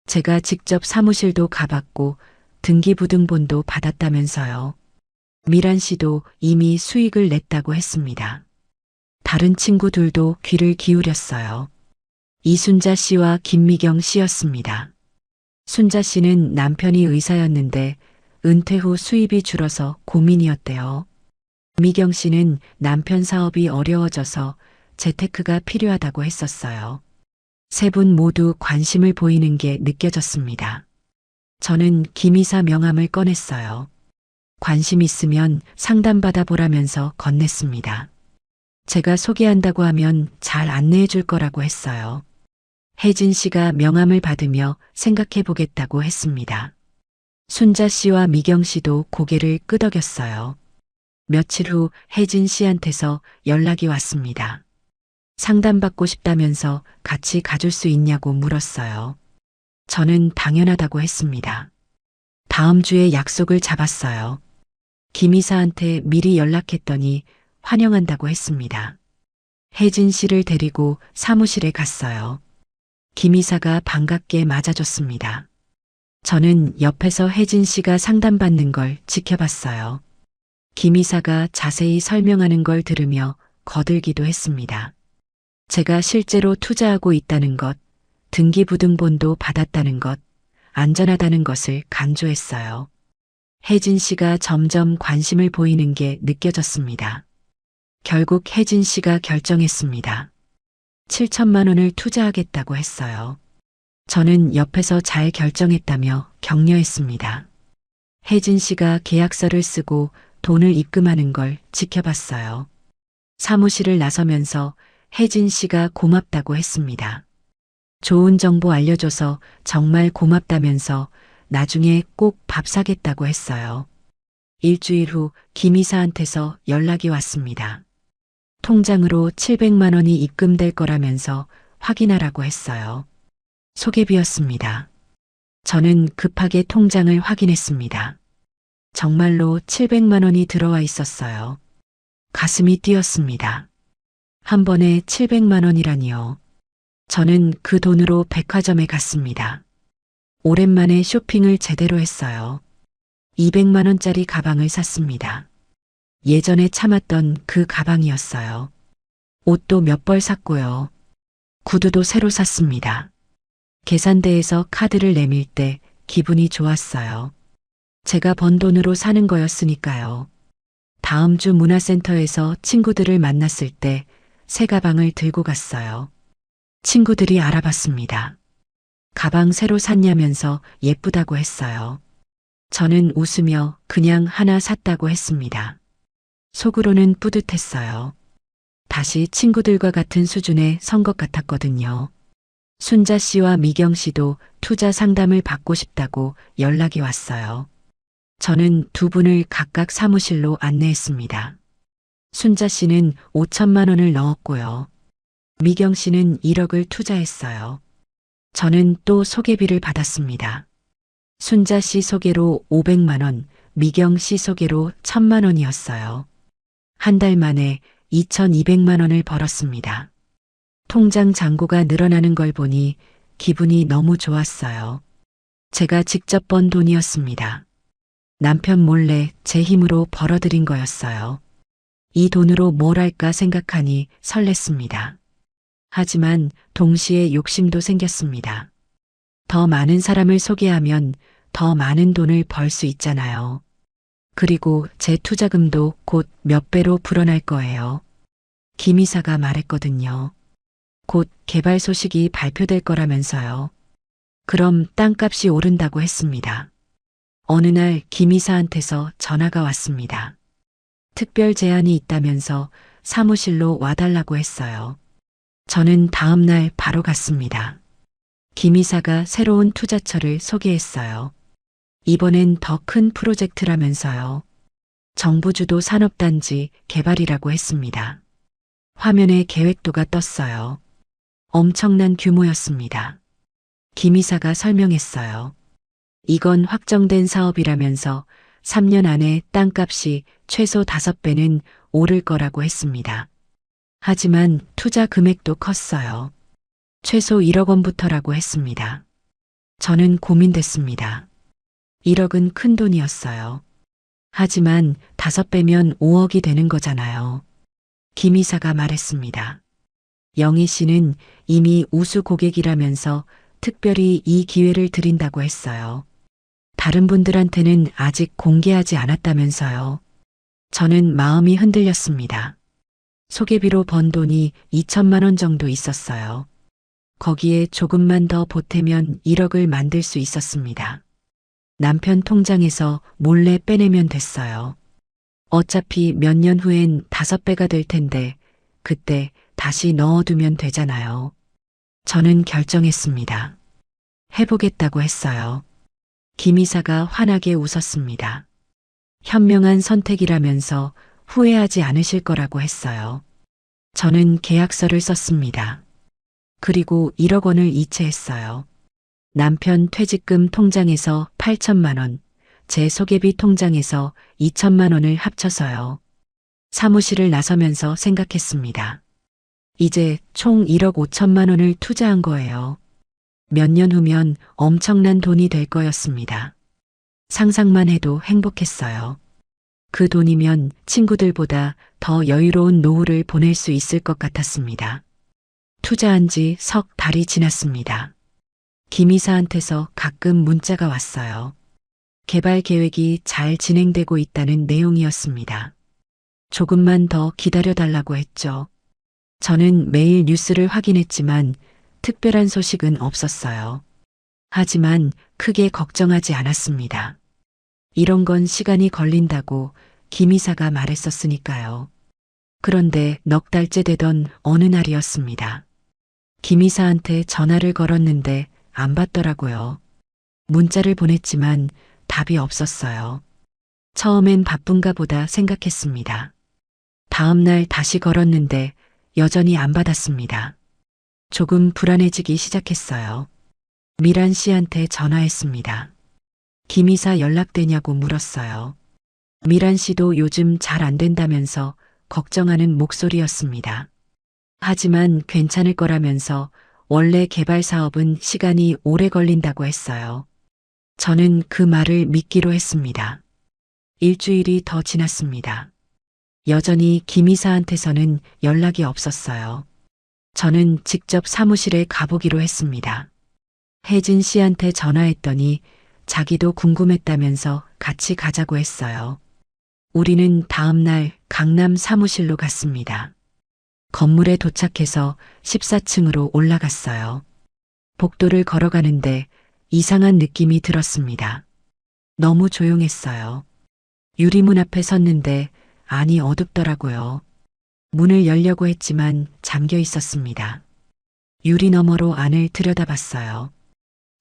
제가 직접 사무실도 가봤고 등기부등본도 받았다면서요. 미란 씨도 이미 수익을 냈다고 했습니다. 다른 친구들도 귀를 기울였어요. 이순자 씨와 김미경 씨였습니다. 순자 씨는 남편이 의사였는데 은퇴 후 수입이 줄어서 고민이었대요. 미경 씨는 남편 사업이 어려워져서 재테크가 필요하다고 했었어요. 3분 모두 관심을 보이는 게 느껴졌습니다. 저는 김이사 명함을 꺼냈어요. 관심 있으면 상담받아 보라면서 건넸습니다. 제가 소개한다고 하면 잘 안내해 줄 거라고 했어요. 혜진 씨가 명함을 받으며 생각해 보겠다고 했습니다. 순자 씨와 미경 씨도 고개를 끄덕였어요. 며칠 후 혜진 씨한테서 연락이 왔습니다. 상담받고 싶다면서 같이 가줄 수 있냐고 물었어요. 저는 당연하다고 했습니다. 다음 주에 약속을 잡았어요. 김 이사한테 미리 연락했더니 환영한다고 했습니다. 혜진 씨를 데리고 사무실에 갔어요. 김 이사가 반갑게 맞아줬습니다. 저는 옆에서 혜진 씨가 상담받는 걸 지켜봤어요. 김 이사가 자세히 설명하는 걸 들으며 거들기도 했습니다. 제가 실제로 투자하고 있다는 것, 등기부등본도 받았다는 것, 안전하다는 것을 강조했어요. 혜진 씨가 점점 관심을 보이는 게 느껴졌습니다. 결국 혜진 씨가 결정했습니다. 7천만 원을 투자하겠다고 했어요. 저는 옆에서 잘 결정했다며 격려했습니다. 혜진 씨가 계약서를 쓰고 돈을 입금하는 걸 지켜봤어요. 사무실을 나서면서 혜진 씨가 고맙다고 했습니다. 좋은 정보 알려줘서 정말 고맙다면서 나중에 꼭 밥 사겠다고 했어요. 일주일 후 김 이사한테서 연락이 왔습니다. 통장으로 700만 원이 입금될 거라면서 확인하라고 했어요. 소개비였습니다. 저는 급하게 통장을 확인했습니다. 정말로 700만 원이 들어와 있었어요. 가슴이 뛰었습니다. 한 번에 700만 원이라니요. 저는 그 돈으로 백화점에 갔습니다. 오랜만에 쇼핑을 제대로 했어요. 200만 원짜리 가방을 샀습니다. 예전에 참았던 그 가방이었어요. 옷도 몇 벌 샀고요. 구두도 새로 샀습니다. 계산대에서 카드를 내밀 때 기분이 좋았어요. 제가 번 돈으로 사는 거였으니까요. 다음 주 문화센터에서 친구들을 만났을 때 새 가방을 들고 갔어요. 친구들이 알아봤습니다. 가방 새로 샀냐면서 예쁘다고 했어요. 저는 웃으며 그냥 하나 샀다고 했습니다. 속으로는 뿌듯했어요. 다시 친구들과 같은 수준의 선 것 같았거든요. 순자 씨와 미경 씨도 투자 상담을 받고 싶다고 연락이 왔어요. 저는 두 분을 각각 사무실로 안내했습니다. 순자 씨는 5천만 원을 넣었고요. 미경 씨는 1억을 투자했어요. 저는 또 소개비를 받았습니다. 순자 씨 소개로 500만 원, 미경 씨 소개로 1,000만 원이었어요. 한 달 만에 2,200만 원을 벌었습니다. 통장 잔고가 늘어나는 걸 보니 기분이 너무 좋았어요. 제가 직접 번 돈이었습니다. 남편 몰래 제 힘으로 벌어들인 거였어요. 이 돈으로 뭘 할까 생각하니 설렜습니다. 하지만 동시에 욕심도 생겼습니다. 더 많은 사람을 소개하면 더 많은 돈을 벌 수 있잖아요. 그리고 제 투자금도 곧 몇 배로 불어날 거예요. 김 이사가 말했거든요. 곧 개발 소식이 발표될 거라면서요. 그럼 땅값이 오른다고 했습니다. 어느 날 김 이사한테서 전화가 왔습니다. 특별 제안이 있다면서 사무실로 와달라고 했어요. 저는 다음 날 바로 갔습니다. 김 이사가 새로운 투자처를 소개했어요. 이번엔 더 큰 프로젝트라면서요. 정부 주도 산업단지 개발이라고 했습니다. 화면에 계획도가 떴어요. 엄청난 규모였습니다. 김 이사가 설명했어요. 이건 확정된 사업이라면서 3년 안에 땅값이 최소 5배는 오를 거라고 했습니다. 하지만 투자 금액도 컸어요. 최소 1억 원부터라고 했습니다. 저는 고민됐습니다. 1억은 큰 돈이었어요. 하지만 5배면 5억이 되는 거잖아요. 김 이사가 말했습니다. 영희 씨는 이미 우수 고객이라면서 특별히 이 기회를 드린다고 했어요. 다른 분들한테는 아직 공개하지 않았다면서요. 저는 마음이 흔들렸습니다. 소개비로 번 돈이 2천만 원 정도 있었어요. 거기에 조금만 더 보태면 1억을 만들 수 있었습니다. 남편 통장에서 몰래 빼내면 됐어요. 어차피 몇 년 후엔 5배가 될 텐데 그때 다시 넣어두면 되잖아요. 저는 결정했습니다. 해보겠다고 했어요. 김 이사가 환하게 웃었습니다. 현명한 선택이라면서 후회하지 않으실 거라고 했어요. 저는 계약서를 썼습니다. 그리고 1억 원을 이체했어요. 남편 퇴직금 통장에서 8천만 원, 제 소개비 통장에서 2천만 원을 합쳐서요. 사무실을 나서면서 생각했습니다. 이제 총 1억 5천만 원을 투자한 거예요. 몇 년 후면 엄청난 돈이 될 거였습니다. 상상만 해도 행복했어요. 그 돈이면 친구들보다 더 여유로운 노후를 보낼 수 있을 것 같았습니다. 투자한 지 석 달이 지났습니다. 김 이사한테서 가끔 문자가 왔어요. 개발 계획이 잘 진행되고 있다는 내용이었습니다. 조금만 더 기다려달라고 했죠. 저는 매일 뉴스를 확인했지만 특별한 소식은 없었어요. 하지만 크게 걱정하지 않았습니다. 이런 건 시간이 걸린다고 김 이사가 말했었으니까요. 그런데 넉 달째 되던 어느 날이었습니다. 김 이사한테 전화를 걸었는데 안 받더라고요. 문자를 보냈지만 답이 없었어요. 처음엔 바쁜가 보다 생각했습니다. 다음 날 다시 걸었는데 여전히 안 받았습니다. 조금 불안해지기 시작했어요. 미란 씨한테 전화했습니다. 김 이사 연락되냐고 물었어요. 미란 씨도 요즘 잘 안 된다면서 걱정하는 목소리였습니다. 하지만 괜찮을 거라면서 원래 개발 사업은 시간이 오래 걸린다고 했어요. 저는 그 말을 믿기로 했습니다. 일주일이 더 지났습니다. 여전히 김 이사한테서는 연락이 없었어요. 저는 직접 사무실에 가보기로 했습니다. 혜진 씨한테 전화했더니 자기도 궁금했다면서 같이 가자고 했어요. 우리는 다음 날 강남 사무실로 갔습니다. 건물에 도착해서 14층으로 올라갔어요. 복도를 걸어가는데 이상한 느낌이 들었습니다. 너무 조용했어요. 유리문 앞에 섰는데 안이 어둡더라고요. 문을 열려고 했지만 잠겨 있었습니다. 유리 너머로 안을 들여다봤어요.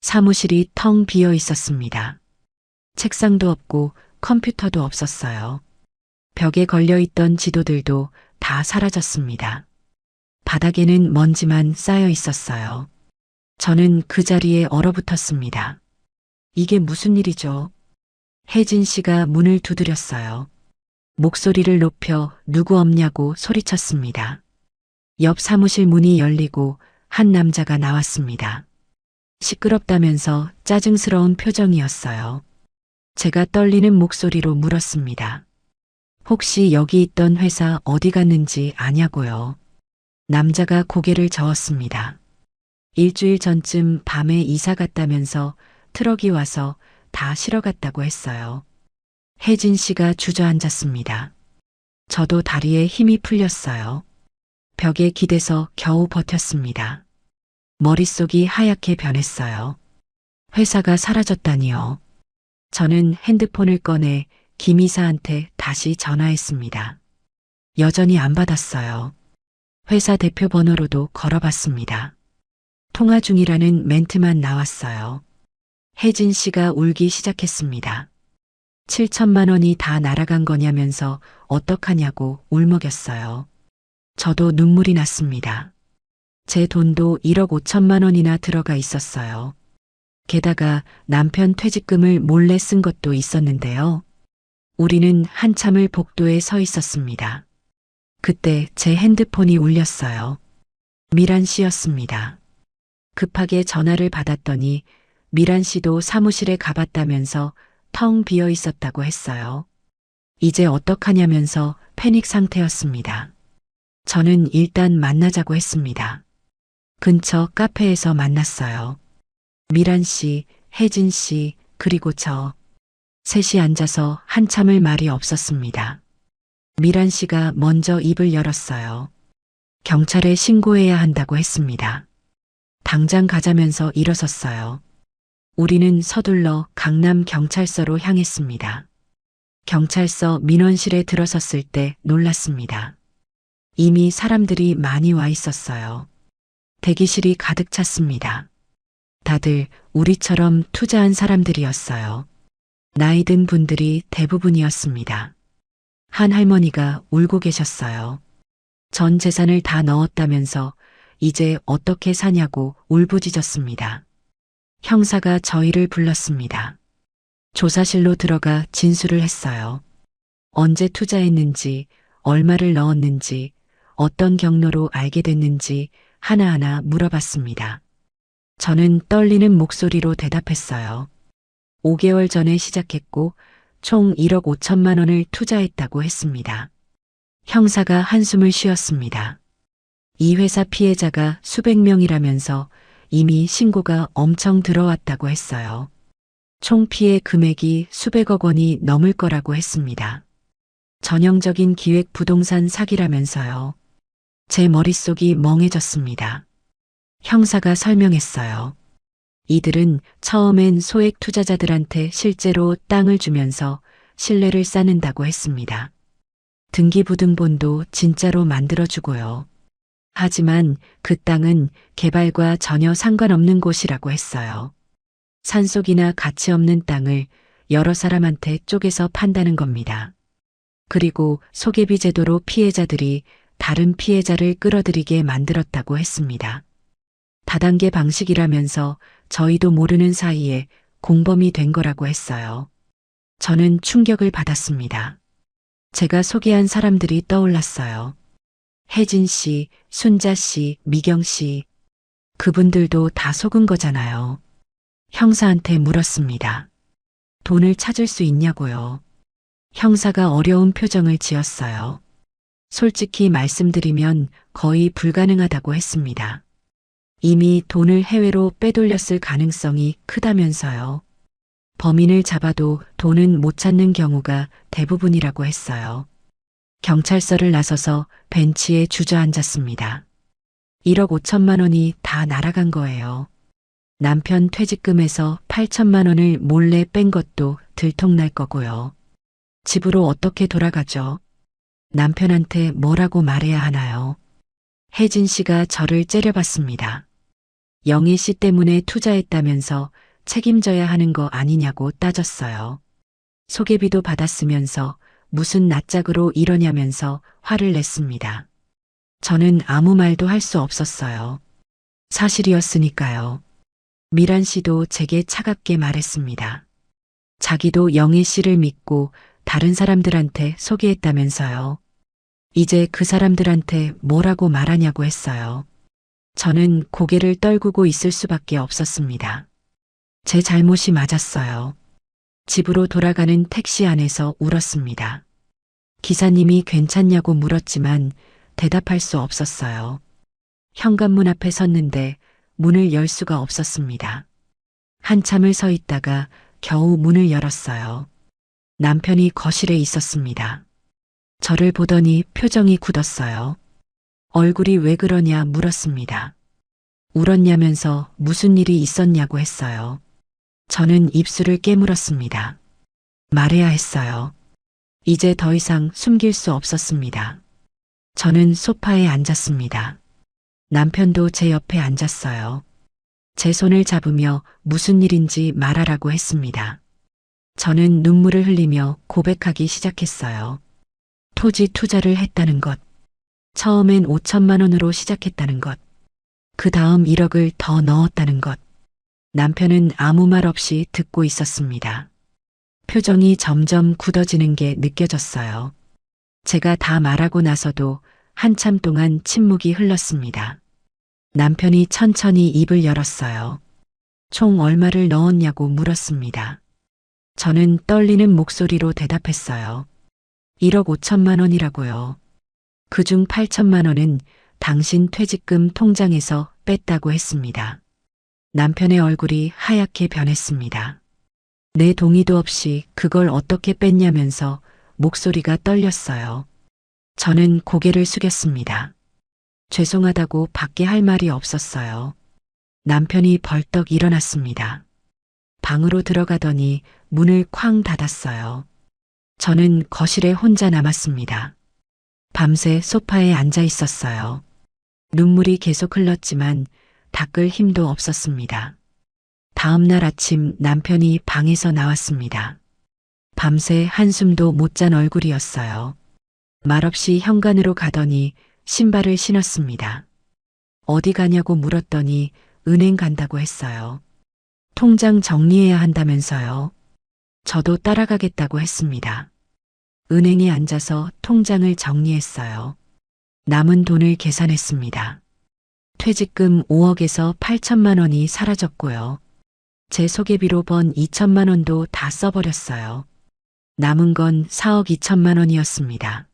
사무실이 텅 비어 있었습니다. 책상도 없고 컴퓨터도 없었어요. 벽에 걸려있던 지도들도 다 사라졌습니다. 바닥에는 먼지만 쌓여 있었어요. 저는 그 자리에 얼어붙었습니다. 이게 무슨 일이죠? 혜진 씨가 문을 두드렸어요. 목소리를 높여 누구 없냐고 소리쳤습니다. 옆 사무실 문이 열리고 한 남자가 나왔습니다. 시끄럽다면서 짜증스러운 표정이었어요. 제가 떨리는 목소리로 물었습니다. 혹시 여기 있던 회사 어디 갔는지 아냐고요. 남자가 고개를 저었습니다. 일주일 전쯤 밤에 이사 갔다면서 트럭이 와서 다 실어갔다고 했어요. 혜진 씨가 주저앉았습니다. 저도 다리에 힘이 풀렸어요. 벽에 기대서 겨우 버텼습니다. 머릿속이 하얗게 변했어요. 회사가 사라졌다니요. 저는 핸드폰을 꺼내 김 이사한테 다시 전화했습니다. 여전히 안 받았어요. 회사 대표 번호로도 걸어봤습니다. 통화 중이라는 멘트만 나왔어요. 혜진 씨가 울기 시작했습니다. 7천만 원이 다 날아간 거냐면서 어떡하냐고 울먹였어요. 저도 눈물이 났습니다. 제 돈도 1억 5천만 원이나 들어가 있었어요. 게다가 남편 퇴직금을 몰래 쓴 것도 있었는데요. 우리는 한참을 복도에 서 있었습니다. 그때 제 핸드폰이 울렸어요. 미란 씨였습니다. 급하게 전화를 받았더니 미란 씨도 사무실에 가봤다면서 텅 비어 있었다고 했어요. 이제 어떡하냐면서 패닉 상태였습니다. 저는 일단 만나자고 했습니다. 근처 카페에서 만났어요. 미란 씨, 혜진 씨, 그리고 저. 셋이 앉아서 한참을 말이 없었습니다. 미란 씨가 먼저 입을 열었어요. 경찰에 신고해야 한다고 했습니다. 당장 가자면서 일어섰어요. 우리는 서둘러 강남 경찰서로 향했습니다. 경찰서 민원실에 들어섰을 때 놀랐습니다. 이미 사람들이 많이 와 있었어요. 대기실이 가득 찼습니다. 다들 우리처럼 투자한 사람들이었어요. 나이 든 분들이 대부분이었습니다. 한 할머니가 울고 계셨어요. 전 재산을 다 넣었다면서 이제 어떻게 사냐고 울부짖었습니다. 형사가 저희를 불렀습니다. 조사실로 들어가 진술을 했어요. 언제 투자했는지, 얼마를 넣었는지, 어떤 경로로 알게 됐는지 하나하나 물어봤습니다. 저는 떨리는 목소리로 대답했어요. 5개월 전에 시작했고 총 1억 5천만 원을 투자했다고 했습니다. 형사가 한숨을 쉬었습니다. 이 회사 피해자가 수백 명이라면서 이미 신고가 엄청 들어왔다고 했어요. 총 피해 금액이 수백억 원이 넘을 거라고 했습니다. 전형적인 기획 부동산 사기라면서요. 제 머릿속이 멍해졌습니다. 형사가 설명했어요. 이들은 처음엔 소액 투자자들한테 실제로 땅을 주면서 신뢰를 쌓는다고 했습니다. 등기부등본도 진짜로 만들어주고요. 하지만 그 땅은 개발과 전혀 상관없는 곳이라고 했어요. 산속이나 가치 없는 땅을 여러 사람한테 쪼개서 판다는 겁니다. 그리고 소개비 제도로 피해자들이 다른 피해자를 끌어들이게 만들었다고 했습니다. 다단계 방식이라면서 저희도 모르는 사이에 공범이 된 거라고 했어요. 저는 충격을 받았습니다. 제가 소개한 사람들이 떠올랐어요. 혜진 씨, 순자 씨, 미경 씨. 그분들도 다 속은 거잖아요. 형사한테 물었습니다. 돈을 찾을 수 있냐고요. 형사가 어려운 표정을 지었어요. 솔직히 말씀드리면 거의 불가능하다고 했습니다. 이미 돈을 해외로 빼돌렸을 가능성이 크다면서요. 범인을 잡아도 돈은 못 찾는 경우가 대부분이라고 했어요. 경찰서를 나서서 벤치에 주저앉았습니다. 1억 5천만 원이 다 날아간 거예요. 남편 퇴직금에서 8천만 원을 몰래 뺀 것도 들통날 거고요. 집으로 어떻게 돌아가죠? 남편한테 뭐라고 말해야 하나요? 혜진 씨가 저를 째려봤습니다. 영애 씨 때문에 투자했다면서 책임져야 하는 거 아니냐고 따졌어요. 소개비도 받았으면서 무슨 낯짝으로 이러냐면서 화를 냈습니다. 저는 아무 말도 할 수 없었어요. 사실이었으니까요. 미란 씨도 제게 차갑게 말했습니다. 자기도 영애 씨를 믿고 다른 사람들한테 소개했다면서요. 이제 그 사람들한테 뭐라고 말하냐고 했어요. 저는 고개를 떨구고 있을 수밖에 없었습니다. 제 잘못이 맞았어요. 집으로 돌아가는 택시 안에서 울었습니다. 기사님이 괜찮냐고 물었지만 대답할 수 없었어요. 현관문 앞에 섰는데 문을 열 수가 없었습니다. 한참을 서 있다가 겨우 문을 열었어요. 남편이 거실에 있었습니다. 저를 보더니 표정이 굳었어요. 얼굴이 왜 그러냐 물었습니다. 울었냐면서 무슨 일이 있었냐고 했어요. 저는 입술을 깨물었습니다. 말해야 했어요. 이제 더 이상 숨길 수 없었습니다. 저는 소파에 앉았습니다. 남편도 제 옆에 앉았어요. 제 손을 잡으며 무슨 일인지 말하라고 했습니다. 저는 눈물을 흘리며 고백하기 시작했어요. 토지 투자를 했다는 것. 처음엔 5천만 원으로 시작했다는 것. 그 다음 1억을 더 넣었다는 것. 남편은 아무 말 없이 듣고 있었습니다. 표정이 점점 굳어지는 게 느껴졌어요. 제가 다 말하고 나서도 한참 동안 침묵이 흘렀습니다. 남편이 천천히 입을 열었어요. 총 얼마를 넣었냐고 물었습니다. 저는 떨리는 목소리로 대답했어요. 1억 5천만 원이라고요. 그중 8천만 원은 당신 퇴직금 통장에서 뺐다고 했습니다. 남편의 얼굴이 하얗게 변했습니다. 내 동의도 없이 그걸 어떻게 뺐냐면서 목소리가 떨렸어요. 저는 고개를 숙였습니다. 죄송하다고 밖에 할 말이 없었어요. 남편이 벌떡 일어났습니다. 방으로 들어가더니 문을 쾅 닫았어요. 저는 거실에 혼자 남았습니다. 밤새 소파에 앉아 있었어요. 눈물이 계속 흘렀지만 닦을 힘도 없었습니다. 다음 날 아침 남편이 방에서 나왔습니다. 밤새 한숨도 못 잔 얼굴이었어요. 말없이 현관으로 가더니 신발을 신었습니다. 어디 가냐고 물었더니 은행 간다고 했어요. 통장 정리해야 한다면서요. 저도 따라가겠다고 했습니다. 은행에 앉아서 통장을 정리했어요. 남은 돈을 계산했습니다. 퇴직금 5억에서 8천만 원이 사라졌고요. 제 소개비로 번 2천만 원도 다 써버렸어요. 남은 건 4억 2천만 원이었습니다.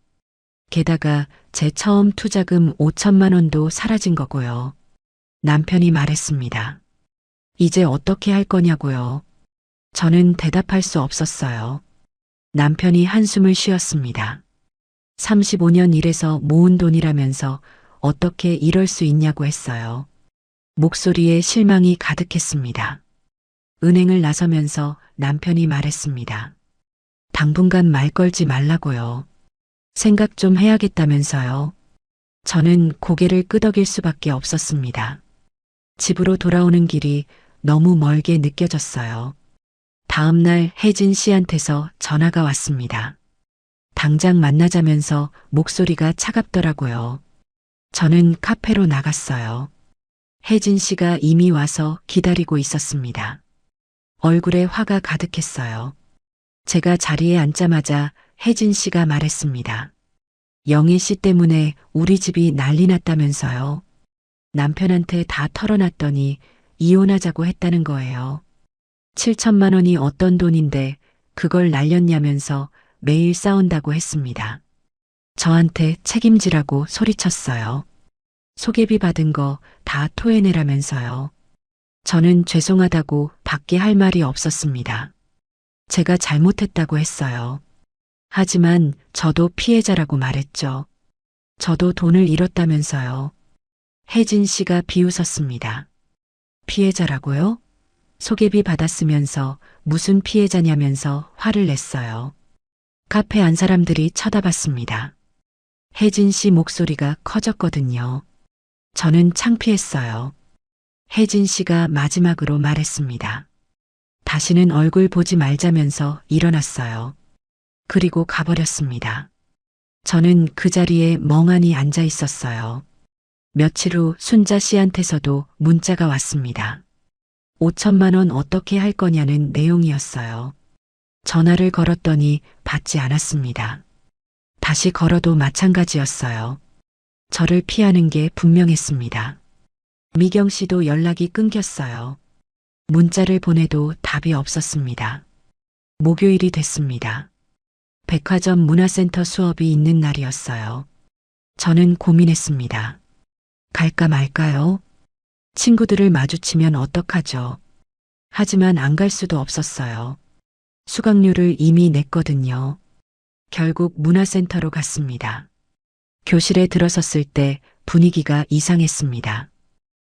게다가 제 처음 투자금 5천만 원도 사라진 거고요. 남편이 말했습니다. 이제 어떻게 할 거냐고요. 저는 대답할 수 없었어요. 남편이 한숨을 쉬었습니다. 35년 일해서 모은 돈이라면서 어떻게 이럴 수 있냐고 했어요. 목소리에 실망이 가득했습니다. 은행을 나서면서 남편이 말했습니다. 당분간 말 걸지 말라고요. 생각 좀 해야겠다면서요. 저는 고개를 끄덕일 수밖에 없었습니다. 집으로 돌아오는 길이 너무 멀게 느껴졌어요. 다음 날 혜진 씨한테서 전화가 왔습니다. 당장 만나자면서 목소리가 차갑더라고요. 저는 카페로 나갔어요. 혜진 씨가 이미 와서 기다리고 있었습니다. 얼굴에 화가 가득했어요. 제가 자리에 앉자마자 혜진 씨가 말했습니다. 영애 씨 때문에 우리 집이 난리 났다면서요. 남편한테 다 털어놨더니 이혼하자고 했다는 거예요. 7천만 원이 어떤 돈인데 그걸 날렸냐면서 매일 싸운다고 했습니다. 저한테 책임지라고 소리쳤어요. 소개비 받은 거 다 토해내라면서요. 저는 죄송하다고 밖에 할 말이 없었습니다. 제가 잘못했다고 했어요. 하지만 저도 피해자라고 말했죠. 저도 돈을 잃었다면서요. 혜진 씨가 비웃었습니다. 피해자라고요? 소개비 받았으면서 무슨 피해자냐면서 화를 냈어요. 카페 안 사람들이 쳐다봤습니다. 혜진 씨 목소리가 커졌거든요. 저는 창피했어요. 혜진 씨가 마지막으로 말했습니다. 다시는 얼굴 보지 말자면서 일어났어요. 그리고 가버렸습니다. 저는 그 자리에 멍하니 앉아 있었어요. 며칠 후 순자 씨한테서도 문자가 왔습니다. 5천만 원 어떻게 할 거냐는 내용이었어요. 전화를 걸었더니 받지 않았습니다. 다시 걸어도 마찬가지였어요. 저를 피하는 게 분명했습니다. 미경 씨도 연락이 끊겼어요. 문자를 보내도 답이 없었습니다. 목요일이 됐습니다. 백화점 문화센터 수업이 있는 날이었어요. 저는 고민했습니다. 갈까 말까요? 친구들을 마주치면 어떡하죠? 하지만 안 갈 수도 없었어요. 수강료를 이미 냈거든요. 결국 문화센터로 갔습니다. 교실에 들어섰을 때 분위기가 이상했습니다.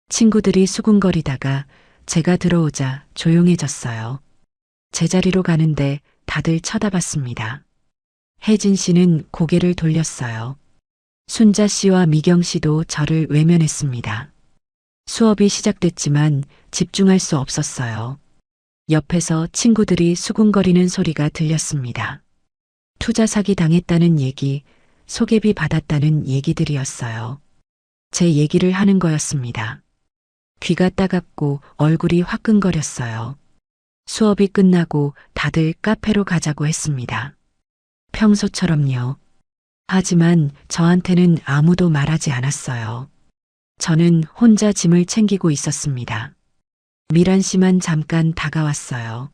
친구들이 수군거리다가 제가 들어오자 조용해졌어요. 제자리로 가는데 다들 쳐다봤습니다. 혜진 씨는 고개를 돌렸어요. 순자 씨와 미경 씨도 저를 외면했습니다. 수업이 시작됐지만 집중할 수 없었어요. 옆에서 친구들이 수군거리는 소리가 들렸습니다. 투자 사기 당했다는 얘기, 소개비 받았다는 얘기들이었어요. 제 얘기를 하는 거였습니다. 귀가 따갑고 얼굴이 화끈거렸어요. 수업이 끝나고 다들 카페로 가자고 했습니다. 평소처럼요. 하지만 저한테는 아무도 말하지 않았어요. 저는 혼자 짐을 챙기고 있었습니다. 미란 씨만 잠깐 다가왔어요.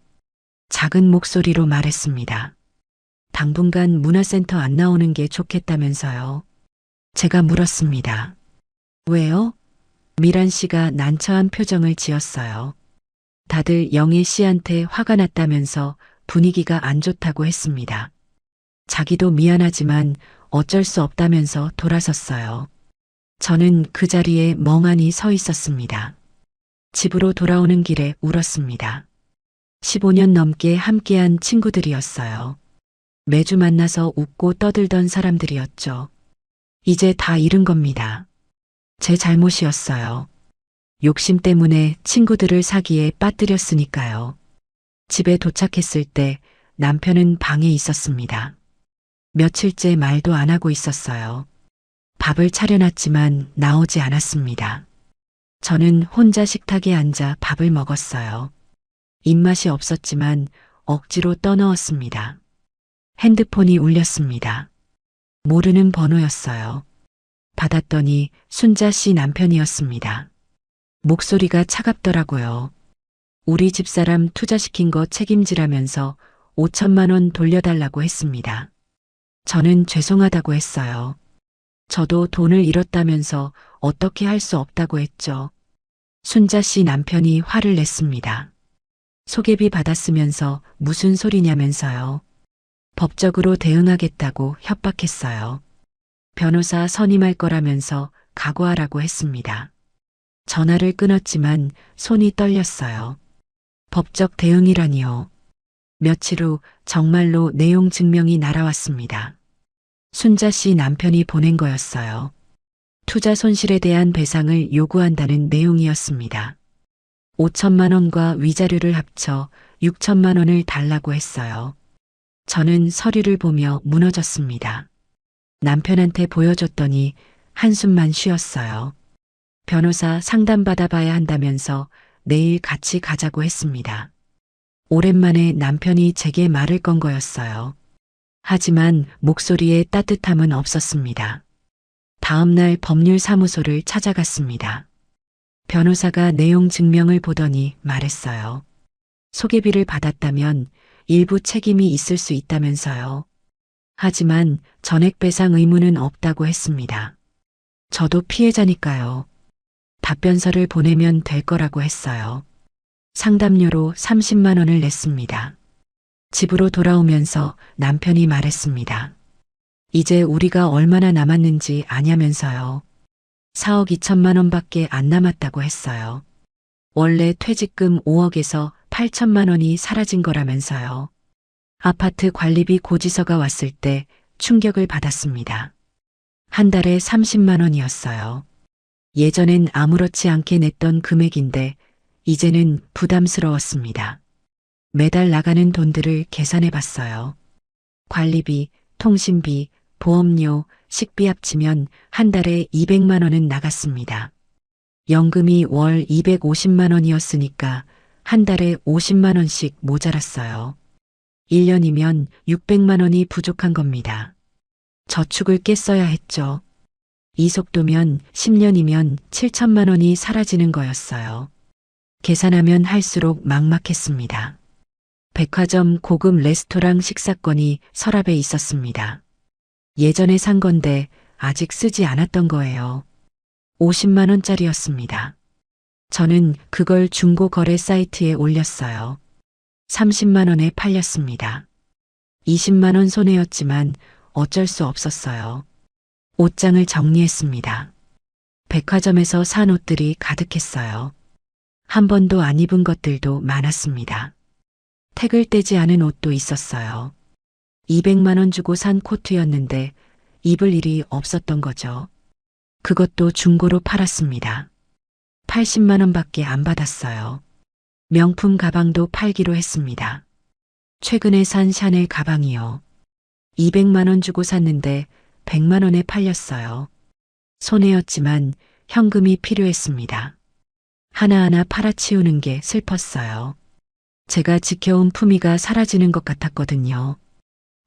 작은 목소리로 말했습니다. 당분간 문화센터 안 나오는 게 좋겠다면서요. 제가 물었습니다. 왜요? 미란 씨가 난처한 표정을 지었어요. 다들 영애 씨한테 화가 났다면서 분위기가 안 좋다고 했습니다. 자기도 미안하지만 어쩔 수 없다면서 돌아섰어요. 저는 그 자리에 멍하니 서 있었습니다. 집으로 돌아오는 길에 울었습니다. 15년 넘게 함께한 친구들이었어요. 매주 만나서 웃고 떠들던 사람들이었죠. 이제 다 잃은 겁니다. 제 잘못이었어요. 욕심 때문에 친구들을 사기에 빠뜨렸으니까요. 집에 도착했을 때 남편은 방에 있었습니다. 며칠째 말도 안 하고 있었어요. 밥을 차려놨지만 나오지 않았습니다. 저는 혼자 식탁에 앉아 밥을 먹었어요. 입맛이 없었지만 억지로 떠넣었습니다. 핸드폰이 울렸습니다. 모르는 번호였어요. 받았더니 순자 씨 남편이었습니다. 목소리가 차갑더라고요. 우리 집사람 투자시킨 거 책임지라면서 5천만 원 돌려달라고 했습니다. 저는 죄송하다고 했어요. 저도 돈을 잃었다면서 어떻게 할 수 없다고 했죠. 순자 씨 남편이 화를 냈습니다. 소개비 받았으면서 무슨 소리냐면서요. 법적으로 대응하겠다고 협박했어요. 변호사 선임할 거라면서 각오하라고 했습니다. 전화를 끊었지만 손이 떨렸어요. 법적 대응이라니요. 며칠 후 정말로 내용 증명이 날아왔습니다. 순자 씨 남편이 보낸 거였어요. 투자 손실에 대한 배상을 요구한다는 내용이었습니다. 5천만 원과 위자료를 합쳐 6천만 원을 달라고 했어요. 저는 서류를 보며 무너졌습니다. 남편한테 보여줬더니 한숨만 쉬었어요. 변호사 상담받아봐야 한다면서 내일 같이 가자고 했습니다. 오랜만에 남편이 제게 말을 건 거였어요. 하지만 목소리에 따뜻함은 없었습니다. 다음 날 법률사무소를 찾아갔습니다. 변호사가 내용 증명을 보더니 말했어요. 소개비를 받았다면 일부 책임이 있을 수 있다면서요. 하지만 전액 배상 의무는 없다고 했습니다. 저도 피해자니까요. 답변서를 보내면 될 거라고 했어요. 상담료로 30만 원을 냈습니다. 집으로 돌아오면서 남편이 말했습니다. 이제 우리가 얼마나 남았는지 아냐면서요. 4억 2천만 원밖에 안 남았다고 했어요. 원래 퇴직금 5억에서 8천만 원이 사라진 거라면서요. 아파트 관리비 고지서가 왔을 때 충격을 받았습니다. 한 달에 30만 원이었어요. 예전엔 아무렇지 않게 냈던 금액인데 이제는 부담스러웠습니다. 매달 나가는 돈들을 계산해 봤어요. 관리비, 통신비, 보험료, 식비 합치면 한 달에 200만 원은 나갔습니다. 연금이 월 250만 원이었으니까 한 달에 50만 원씩 모자랐어요. 1년이면 600만 원이 부족한 겁니다. 저축을 깼어야 했죠. 이 속도면 10년이면 7천만 원이 사라지는 거였어요. 계산하면 할수록 막막했습니다. 백화점 고급 레스토랑 식사권이 서랍에 있었습니다. 예전에 산 건데 아직 쓰지 않았던 거예요. 50만 원짜리였습니다. 저는 그걸 중고 거래 사이트에 올렸어요. 30만 원에 팔렸습니다. 20만 원 손해였지만 어쩔 수 없었어요. 옷장을 정리했습니다. 백화점에서 산 옷들이 가득했어요. 한 번도 안 입은 것들도 많았습니다. 택을 떼지 않은 옷도 있었어요. 200만 원 주고 산 코트였는데 입을 일이 없었던 거죠. 그것도 중고로 팔았습니다. 80만 원밖에 안 받았어요. 명품 가방도 팔기로 했습니다. 최근에 산 샤넬 가방이요. 200만 원 주고 샀는데 100만 원에 팔렸어요. 손해였지만 현금이 필요했습니다. 하나하나 팔아치우는 게 슬펐어요. 제가 지켜온 품위가 사라지는 것 같았거든요.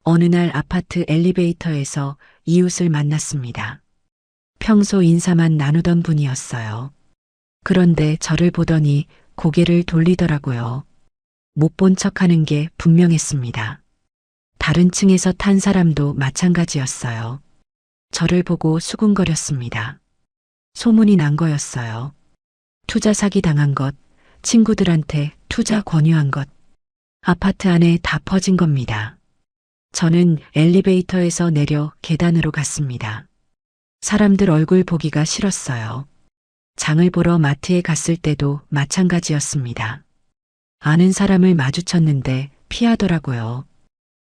어느 날 아파트 엘리베이터에서 이웃을 만났습니다. 평소 인사만 나누던 분이었어요. 그런데 저를 보더니 고개를 돌리더라고요. 못 본 척하는 게 분명했습니다. 다른 층에서 탄 사람도 마찬가지였어요. 저를 보고 수군거렸습니다. 소문이 난 거였어요. 투자 사기 당한 것, 친구들한테 투자 권유한 것, 아파트 안에 다 퍼진 겁니다. 저는 엘리베이터에서 내려 계단으로 갔습니다. 사람들 얼굴 보기가 싫었어요. 장을 보러 마트에 갔을 때도 마찬가지였습니다. 아는 사람을 마주쳤는데 피하더라고요.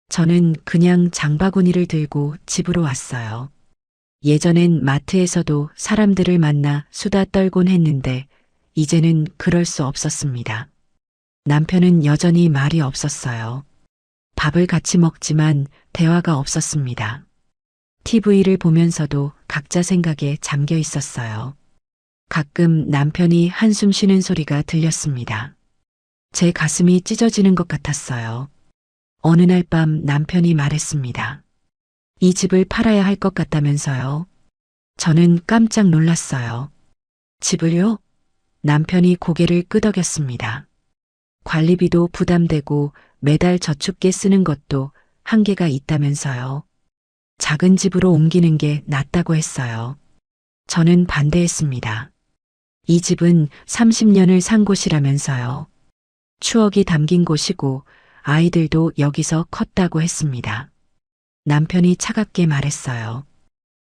저는 그냥 장바구니를 들고 집으로 왔어요. 예전엔 마트에서도 사람들을 만나 수다 떨곤 했는데 이제는 그럴 수 없었습니다. 남편은 여전히 말이 없었어요. 밥을 같이 먹지만 대화가 없었습니다. TV를 보면서도 각자 생각에 잠겨 있었어요. 가끔 남편이 한숨 쉬는 소리가 들렸습니다. 제 가슴이 찢어지는 것 같았어요. 어느 날 밤 남편이 말했습니다. 이 집을 팔아야 할 것 같다면서요. 저는 깜짝 놀랐어요. 집을요? 남편이 고개를 끄덕였습니다. 관리비도 부담되고 매달 저축계 쓰는 것도 한계가 있다면서요. 작은 집으로 옮기는 게 낫다고 했어요. 저는 반대했습니다. 이 집은 30년을 산 곳이라면서요. 추억이 담긴 곳이고 아이들도 여기서 컸다고 했습니다. 남편이 차갑게 말했어요.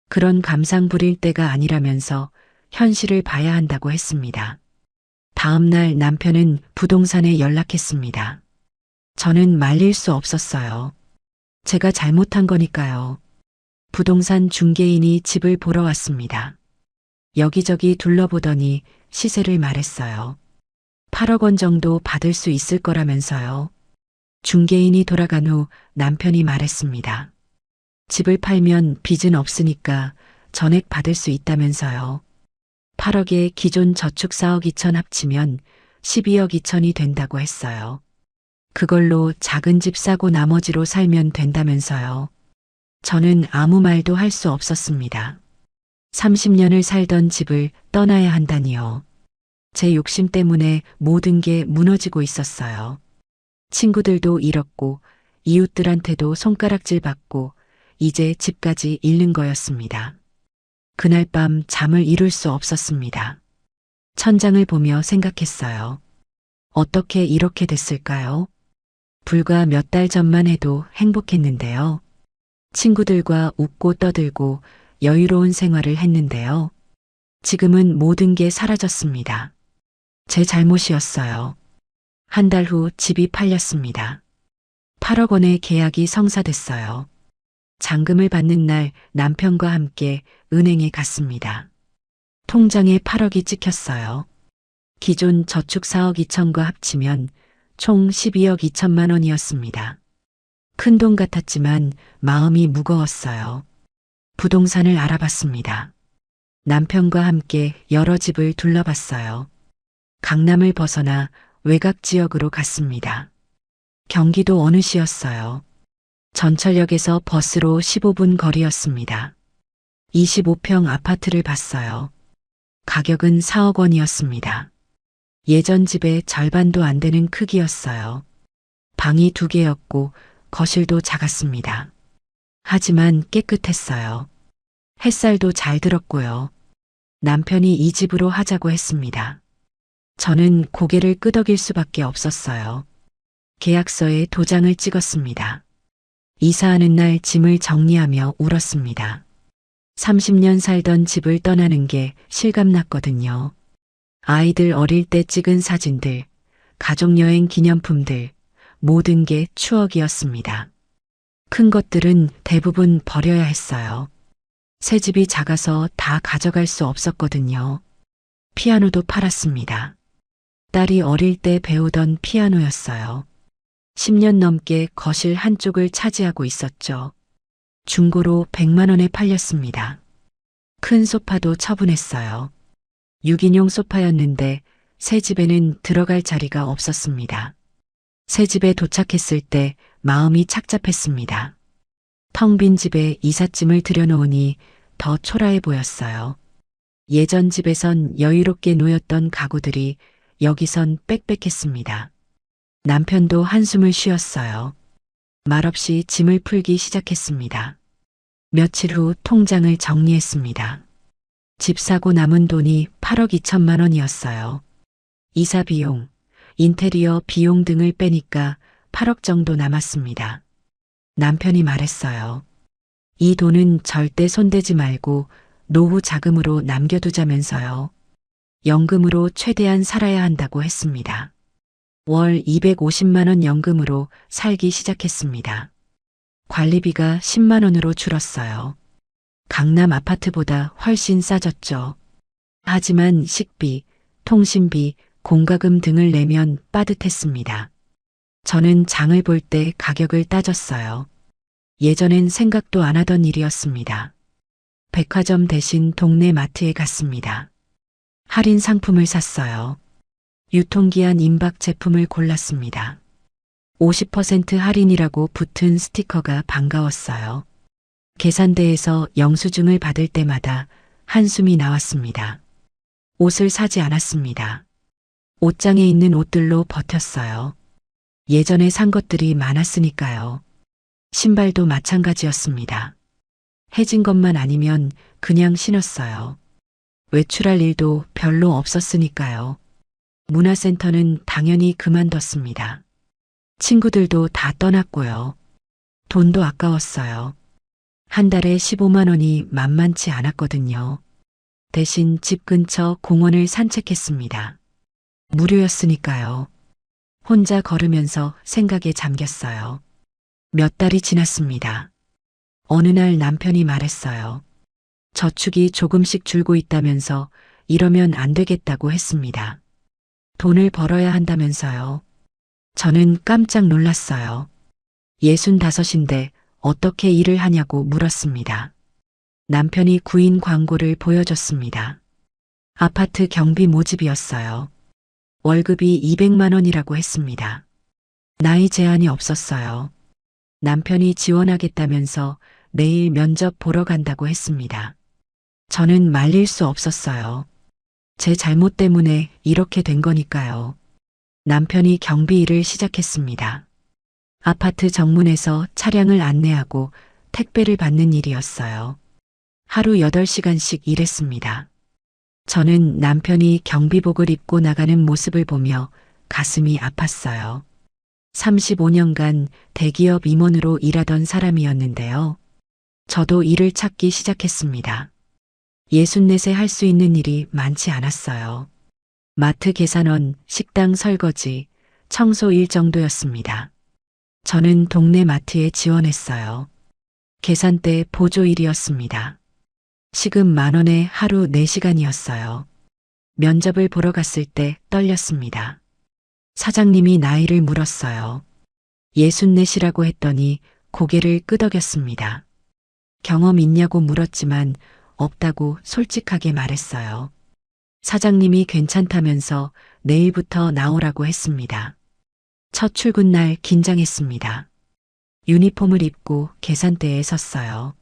그런 감상 부릴 때가 아니라면서 현실을 봐야 한다고 했습니다. 다음 날 남편은 부동산에 연락했습니다. 저는 말릴 수 없었어요. 제가 잘못한 거니까요. 부동산 중개인이 집을 보러 왔습니다. 여기저기 둘러보더니 시세를 말했어요. 8억 원 정도 받을 수 있을 거라면서요. 중개인이 돌아간 후 남편이 말했습니다. 집을 팔면 빚은 없으니까 전액 받을 수 있다면서요. 8억에 기존 저축 4억 2천 합치면 12억 2천이 된다고 했어요. 그걸로 작은 집 사고 나머지로 살면 된다면서요. 저는 아무 말도 할 수 없었습니다. 30년을 살던 집을 떠나야 한다니요. 제 욕심 때문에 모든 게 무너지고 있었어요. 친구들도 잃었고 이웃들한테도 손가락질 받고 이제 집까지 잃는 거였습니다. 그날 밤 잠을 이룰 수 없었습니다. 천장을 보며 생각했어요. 어떻게 이렇게 됐을까요? 불과 몇 달 전만 해도 행복했는데요. 친구들과 웃고 떠들고 여유로운 생활을 했는데요. 지금은 모든 게 사라졌습니다. 제 잘못이었어요. 한 달 후 집이 팔렸습니다. 8억 원의 계약이 성사됐어요. 잔금을 받는 날 남편과 함께 은행에 갔습니다. 통장에 8억이 찍혔어요. 기존 저축 4억 2천과 합치면 총 12억 2천만 원이었습니다. 큰돈 같았지만 마음이 무거웠어요. 부동산을 알아봤습니다. 남편과 함께 여러 집을 둘러봤어요. 강남을 벗어나 외곽 지역으로 갔습니다. 경기도 어느 시였어요. 전철역에서 버스로 15분 거리였습니다. 25평 아파트를 봤어요. 가격은 4억 원이었습니다. 예전 집의 절반도 안 되는 크기였어요. 방이 2개였고 거실도 작았습니다. 하지만 깨끗했어요. 햇살도 잘 들었고요. 남편이 이 집으로 하자고 했습니다. 저는 고개를 끄덕일 수밖에 없었어요. 계약서에 도장을 찍었습니다. 이사하는 날 짐을 정리하며 울었습니다. 30년 살던 집을 떠나는 게 실감났거든요. 아이들 어릴 때 찍은 사진들, 가족여행 기념품들, 모든 게 추억이었습니다. 큰 것들은 대부분 버려야 했어요. 새 집이 작아서 다 가져갈 수 없었거든요. 피아노도 팔았습니다. 딸이 어릴 때 배우던 피아노였어요. 10년 넘게 거실 한쪽을 차지하고 있었죠. 중고로 100만 원에 팔렸습니다. 큰 소파도 처분했어요. 6인용 소파였는데 새 집에는 들어갈 자리가 없었습니다. 새 집에 도착했을 때 마음이 착잡했습니다. 텅 빈 집에 이삿짐을 들여놓으니 더 초라해 보였어요. 예전 집에선 여유롭게 놓였던 가구들이 여기선 빽빽했습니다. 남편도 한숨을 쉬었어요. 말없이 짐을 풀기 시작했습니다. 며칠 후 통장을 정리했습니다. 집 사고 남은 돈이 8억 2천만 원이었어요. 이사 비용, 인테리어 비용 등을 빼니까 8억 정도 남았습니다. 남편이 말했어요. 이 돈은 절대 손대지 말고 노후 자금으로 남겨두자면서요. 연금으로 최대한 살아야 한다고 했습니다. 월 250만 원 연금으로 살기 시작했습니다. 관리비가 10만 원으로 줄었어요. 강남 아파트보다 훨씬 싸졌죠. 하지만 식비, 통신비, 공과금 등을 내면 빠듯했습니다. 저는 장을 볼 때 가격을 따졌어요. 예전엔 생각도 안 하던 일이었습니다. 백화점 대신 동네 마트에 갔습니다. 할인 상품을 샀어요. 유통기한 임박 제품을 골랐습니다. 50% 할인이라고 붙은 스티커가 반가웠어요. 계산대에서 영수증을 받을 때마다 한숨이 나왔습니다. 옷을 사지 않았습니다. 옷장에 있는 옷들로 버텼어요. 예전에 산 것들이 많았으니까요. 신발도 마찬가지였습니다. 해진 것만 아니면 그냥 신었어요. 외출할 일도 별로 없었으니까요. 문화센터는 당연히 그만뒀습니다. 친구들도 다 떠났고요. 돈도 아까웠어요. 한 달에 15만 원이 만만치 않았거든요. 대신 집 근처 공원을 산책했습니다. 무료였으니까요. 혼자 걸으면서 생각에 잠겼어요. 몇 달이 지났습니다. 어느 날 남편이 말했어요. 저축이 조금씩 줄고 있다면서 이러면 안 되겠다고 했습니다. 돈을 벌어야 한다면서요. 저는 깜짝 놀랐어요. 65인데 어떻게 일을 하냐고 물었습니다. 남편이 구인 광고를 보여줬습니다. 아파트 경비 모집이었어요. 월급이 200만 원이라고 했습니다. 나이 제한이 없었어요. 남편이 지원하겠다면서 내일 면접 보러 간다고 했습니다. 저는 말릴 수 없었어요. 제 잘못 때문에 이렇게 된 거니까요. 남편이 경비 일을 시작했습니다. 아파트 정문에서 차량을 안내하고 택배를 받는 일이었어요. 하루 8시간씩 일했습니다. 저는 남편이 경비복을 입고 나가는 모습을 보며 가슴이 아팠어요. 35년간 대기업 임원으로 일하던 사람이었는데요. 저도 일을 찾기 시작했습니다. 64세 할 수 있는 일이 많지 않았어요. 마트 계산원, 식당 설거지, 청소 일 정도였습니다. 저는 동네 마트에 지원했어요. 계산대 보조일이었습니다. 시급 10,000원에 하루 4시간이었어요. 면접을 보러 갔을 때 떨렸습니다. 사장님이 나이를 물었어요. 64이라고 했더니 고개를 끄덕였습니다. 경험 있냐고 물었지만 없다고 솔직하게 말했어요. 사장님이 괜찮다면서 내일부터 나오라고 했습니다. 첫 출근 날 긴장했습니다. 유니폼을 입고 계산대에 섰어요.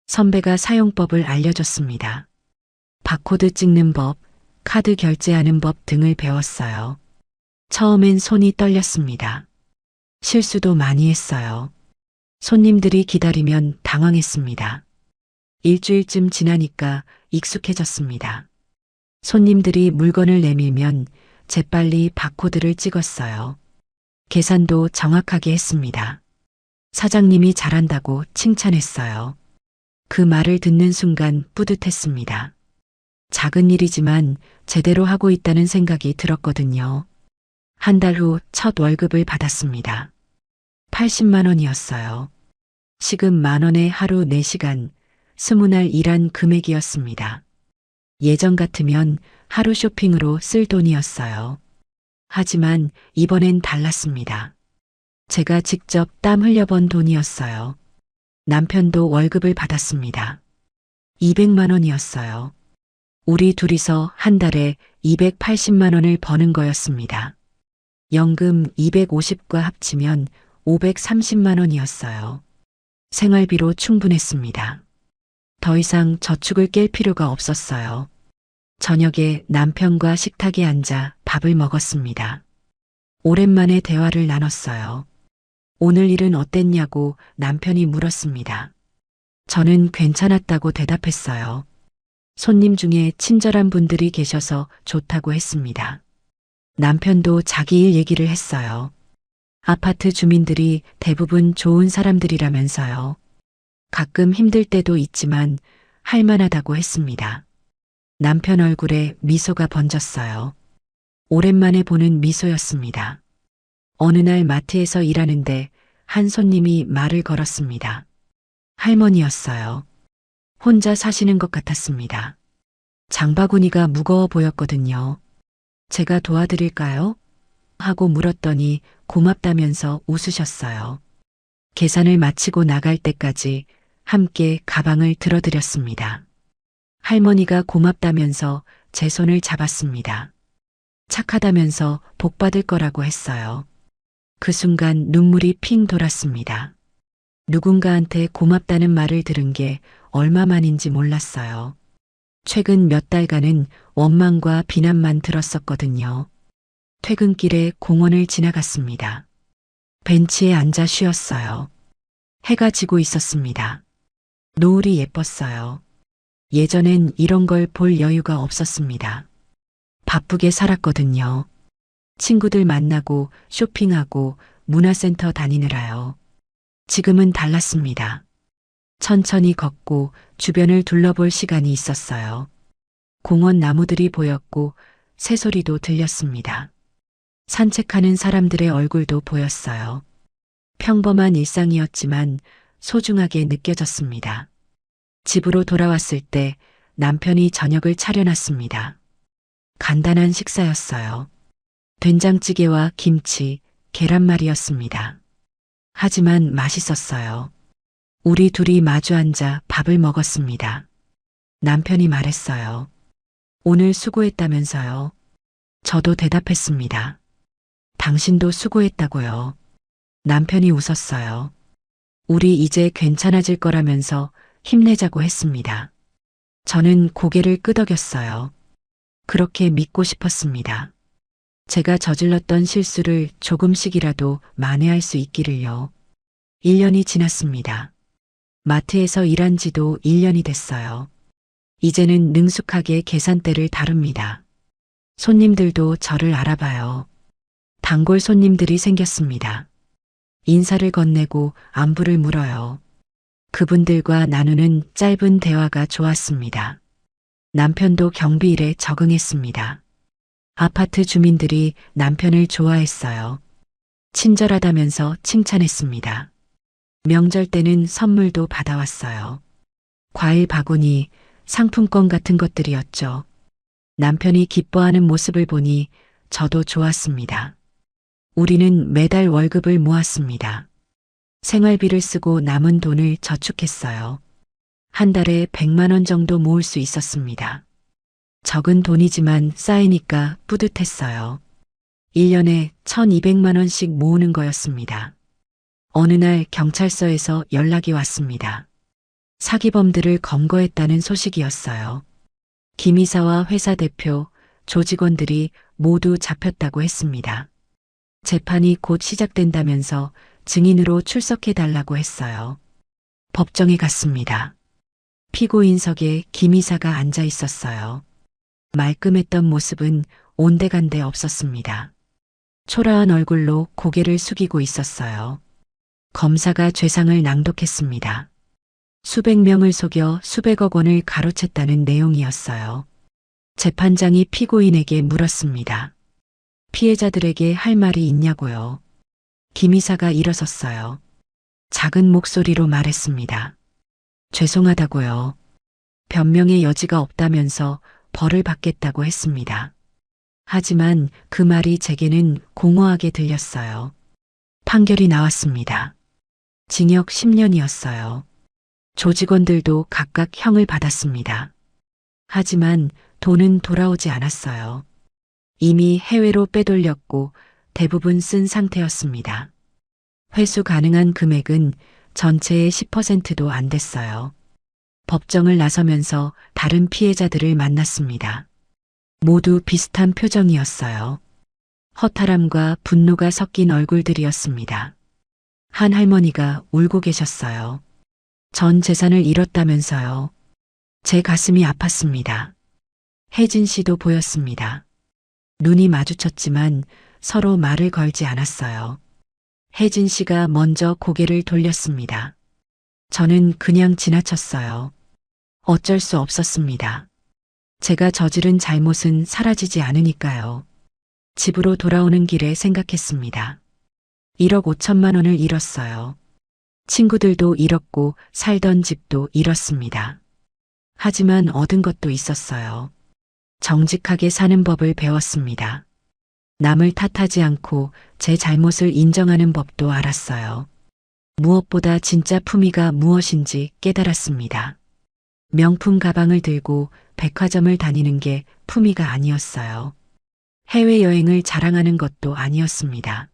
선배가 사용법을 알려줬습니다. 바코드 찍는 법, 카드 결제하는 법 등을 배웠어요. 처음엔 손이 떨렸습니다. 실수도 많이 했어요. 손님들이 기다리면 당황했습니다. 일주일쯤 지나니까 익숙해졌습니다. 손님들이 물건을 내밀면 재빨리 바코드를 찍었어요. 계산도 정확하게 했습니다. 사장님이 잘한다고 칭찬했어요. 그 말을 듣는 순간 뿌듯했습니다. 작은 일이지만 제대로 하고 있다는 생각이 들었거든요. 한 달 후 첫 월급을 받았습니다. 80만 원이었어요. 시급 10,000원에 하루 4시간, 20날 일한 금액이었습니다. 예전 같으면 하루 쇼핑으로 쓸 돈이었어요. 하지만 이번엔 달랐습니다. 제가 직접 땀 흘려번 돈이었어요. 남편도 월급을 받았습니다. 200만 원이었어요. 우리 둘이서 한 달에 280만 원을 버는 거였습니다. 연금 250과 합치면 530만 원이었어요. 생활비로 충분했습니다. 더 이상 저축을 깰 필요가 없었어요. 저녁에 남편과 식탁에 앉아 밥을 먹었습니다. 오랜만에 대화를 나눴어요. 오늘 일은 어땠냐고 남편이 물었습니다. 저는 괜찮았다고 대답했어요. 손님 중에 친절한 분들이 계셔서 좋다고 했습니다. 남편도 자기 일 얘기를 했어요. 아파트 주민들이 대부분 좋은 사람들이라면서요. 가끔 힘들 때도 있지만 할만하다고 했습니다. 남편 얼굴에 미소가 번졌어요. 오랜만에 보는 미소였습니다. 어느 날 마트에서 일하는데 한 손님이 말을 걸었습니다. 할머니였어요. 혼자 사시는 것 같았습니다. 장바구니가 무거워 보였거든요. 제가 도와드릴까요? 하고 물었더니 고맙다면서 웃으셨어요. 계산을 마치고 나갈 때까지 함께 가방을 들어드렸습니다. 할머니가 고맙다면서 제 손을 잡았습니다. 착하다면서 복 받을 거라고 했어요. 그 순간 눈물이 핑 돌았습니다. 누군가한테 고맙다는 말을 들은 게 얼마만인지 몰랐어요. 최근 몇 달간은 원망과 비난만 들었었거든요. 퇴근길에 공원을 지나갔습니다. 벤치에 앉아 쉬었어요. 해가 지고 있었습니다. 노을이 예뻤어요. 예전엔 이런 걸 볼 여유가 없었습니다. 바쁘게 살았거든요. 친구들 만나고 쇼핑하고 문화센터 다니느라요. 지금은 달랐습니다. 천천히 걷고 주변을 둘러볼 시간이 있었어요. 공원 나무들이 보였고 새소리도 들렸습니다. 산책하는 사람들의 얼굴도 보였어요. 평범한 일상이었지만 소중하게 느껴졌습니다. 집으로 돌아왔을 때 남편이 저녁을 차려놨습니다. 간단한 식사였어요. 된장찌개와 김치, 계란말이였습니다. 하지만 맛있었어요. 우리 둘이 마주 앉아 밥을 먹었습니다. 남편이 말했어요. 오늘 수고했다면서요. 저도 대답했습니다. 당신도 수고했다고요. 남편이 웃었어요. 우리 이제 괜찮아질 거라면서 힘내자고 했습니다. 저는 고개를 끄덕였어요. 그렇게 믿고 싶었습니다. 제가 저질렀던 실수를 조금씩이라도 만회할 수 있기를요. 1년이 지났습니다. 마트에서 일한 지도 1년이 됐어요. 이제는 능숙하게 계산대를 다룹니다. 손님들도 저를 알아봐요. 단골 손님들이 생겼습니다. 인사를 건네고 안부를 물어요. 그분들과 나누는 짧은 대화가 좋았습니다. 남편도 경비일에 적응했습니다. 아파트 주민들이 남편을 좋아했어요. 친절하다면서 칭찬했습니다. 명절 때는 선물도 받아왔어요. 과일 바구니, 상품권 같은 것들이었죠. 남편이 기뻐하는 모습을 보니 저도 좋았습니다. 우리는 매달 월급을 모았습니다. 생활비를 쓰고 남은 돈을 저축했어요. 한 달에 100만 원 정도 모을 수 있었습니다. 적은 돈이지만 쌓이니까 뿌듯했어요. 1년에 1,200만 원씩 모으는 거였습니다. 어느 날 경찰서에서 연락이 왔습니다. 사기범들을 검거했다는 소식이었어요. 김 이사와 회사 대표, 조직원들이 모두 잡혔다고 했습니다. 재판이 곧 시작된다면서 증인으로 출석해달라고 했어요. 법정에 갔습니다. 피고인석에 김 이사가 앉아 있었어요. 말끔했던 모습은 온데간데 없었습니다. 초라한 얼굴로 고개를 숙이고 있었어요. 검사가 죄상을 낭독했습니다. 수백 명을 속여 수백억 원을 가로챘다는 내용이었어요. 재판장이 피고인에게 물었습니다. 피해자들에게 할 말이 있냐고요. 김 이사가 일어섰어요. 작은 목소리로 말했습니다. 죄송하다고요. 변명의 여지가 없다면서 벌을 받겠다고 했습니다. 하지만 그 말이 제게는 공허하게 들렸어요. 판결이 나왔습니다. 징역 10년이었어요. 조직원들도 각각 형을 받았습니다. 하지만 돈은 돌아오지 않았어요. 이미 해외로 빼돌렸고 대부분 쓴 상태였습니다. 회수 가능한 금액은 전체의 10%도 안 됐어요. 법정을 나서면서 다른 피해자들을 만났습니다. 모두 비슷한 표정이었어요. 허탈함과 분노가 섞인 얼굴들이었습니다. 한 할머니가 울고 계셨어요. 전 재산을 잃었다면서요. 제 가슴이 아팠습니다. 혜진 씨도 보였습니다. 눈이 마주쳤지만 서로 말을 걸지 않았어요. 혜진 씨가 먼저 고개를 돌렸습니다. 저는 그냥 지나쳤어요. 어쩔 수 없었습니다. 제가 저지른 잘못은 사라지지 않으니까요. 집으로 돌아오는 길에 생각했습니다. 1억 5천만 원을 잃었어요. 친구들도 잃었고 살던 집도 잃었습니다. 하지만 얻은 것도 있었어요. 정직하게 사는 법을 배웠습니다. 남을 탓하지 않고 제 잘못을 인정하는 법도 알았어요. 무엇보다 진짜 품위가 무엇인지 깨달았습니다. 명품 가방을 들고 백화점을 다니는 게 품위가 아니었어요. 해외여행을 자랑하는 것도 아니었습니다.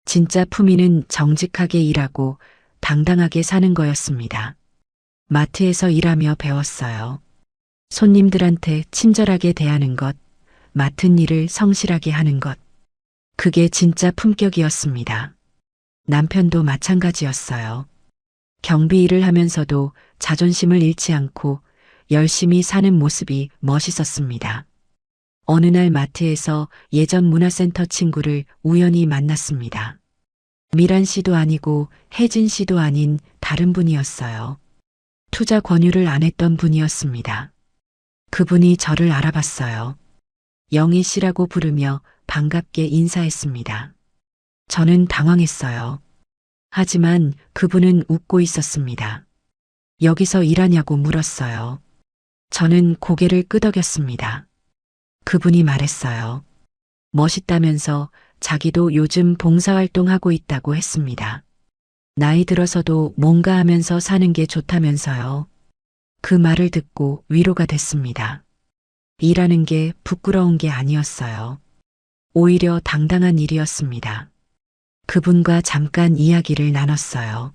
진짜 품위는 정직하게 일하고 당당하게 사는 거였습니다. 마트에서 일하며 배웠어요. 손님들한테 친절하게 대하는 것, 맡은 일을 성실하게 하는 것. 그게 진짜 품격이었습니다. 남편도 마찬가지였어요. 경비 일을 하면서도 자존심을 잃지 않고 열심히 사는 모습이 멋있었습니다. 어느 날 마트에서 예전 문화센터 친구를 우연히 만났습니다. 미란 씨도 아니고 혜진 씨도 아닌 다른 분이었어요. 투자 권유를 안 했던 분이었습니다. 그분이 저를 알아봤어요. 영희 씨라고 부르며 반갑게 인사했습니다. 저는 당황했어요. 하지만 그분은 웃고 있었습니다. 여기서 일하냐고 물었어요. 저는 고개를 끄덕였습니다. 그분이 말했어요. 멋있다면서 자기도 요즘 봉사활동하고 있다고 했습니다. 나이 들어서도 뭔가 하면서 사는 게 좋다면서요. 그 말을 듣고 위로가 됐습니다. 일하는 게 부끄러운 게 아니었어요. 오히려 당당한 일이었습니다. 그분과 잠깐 이야기를 나눴어요.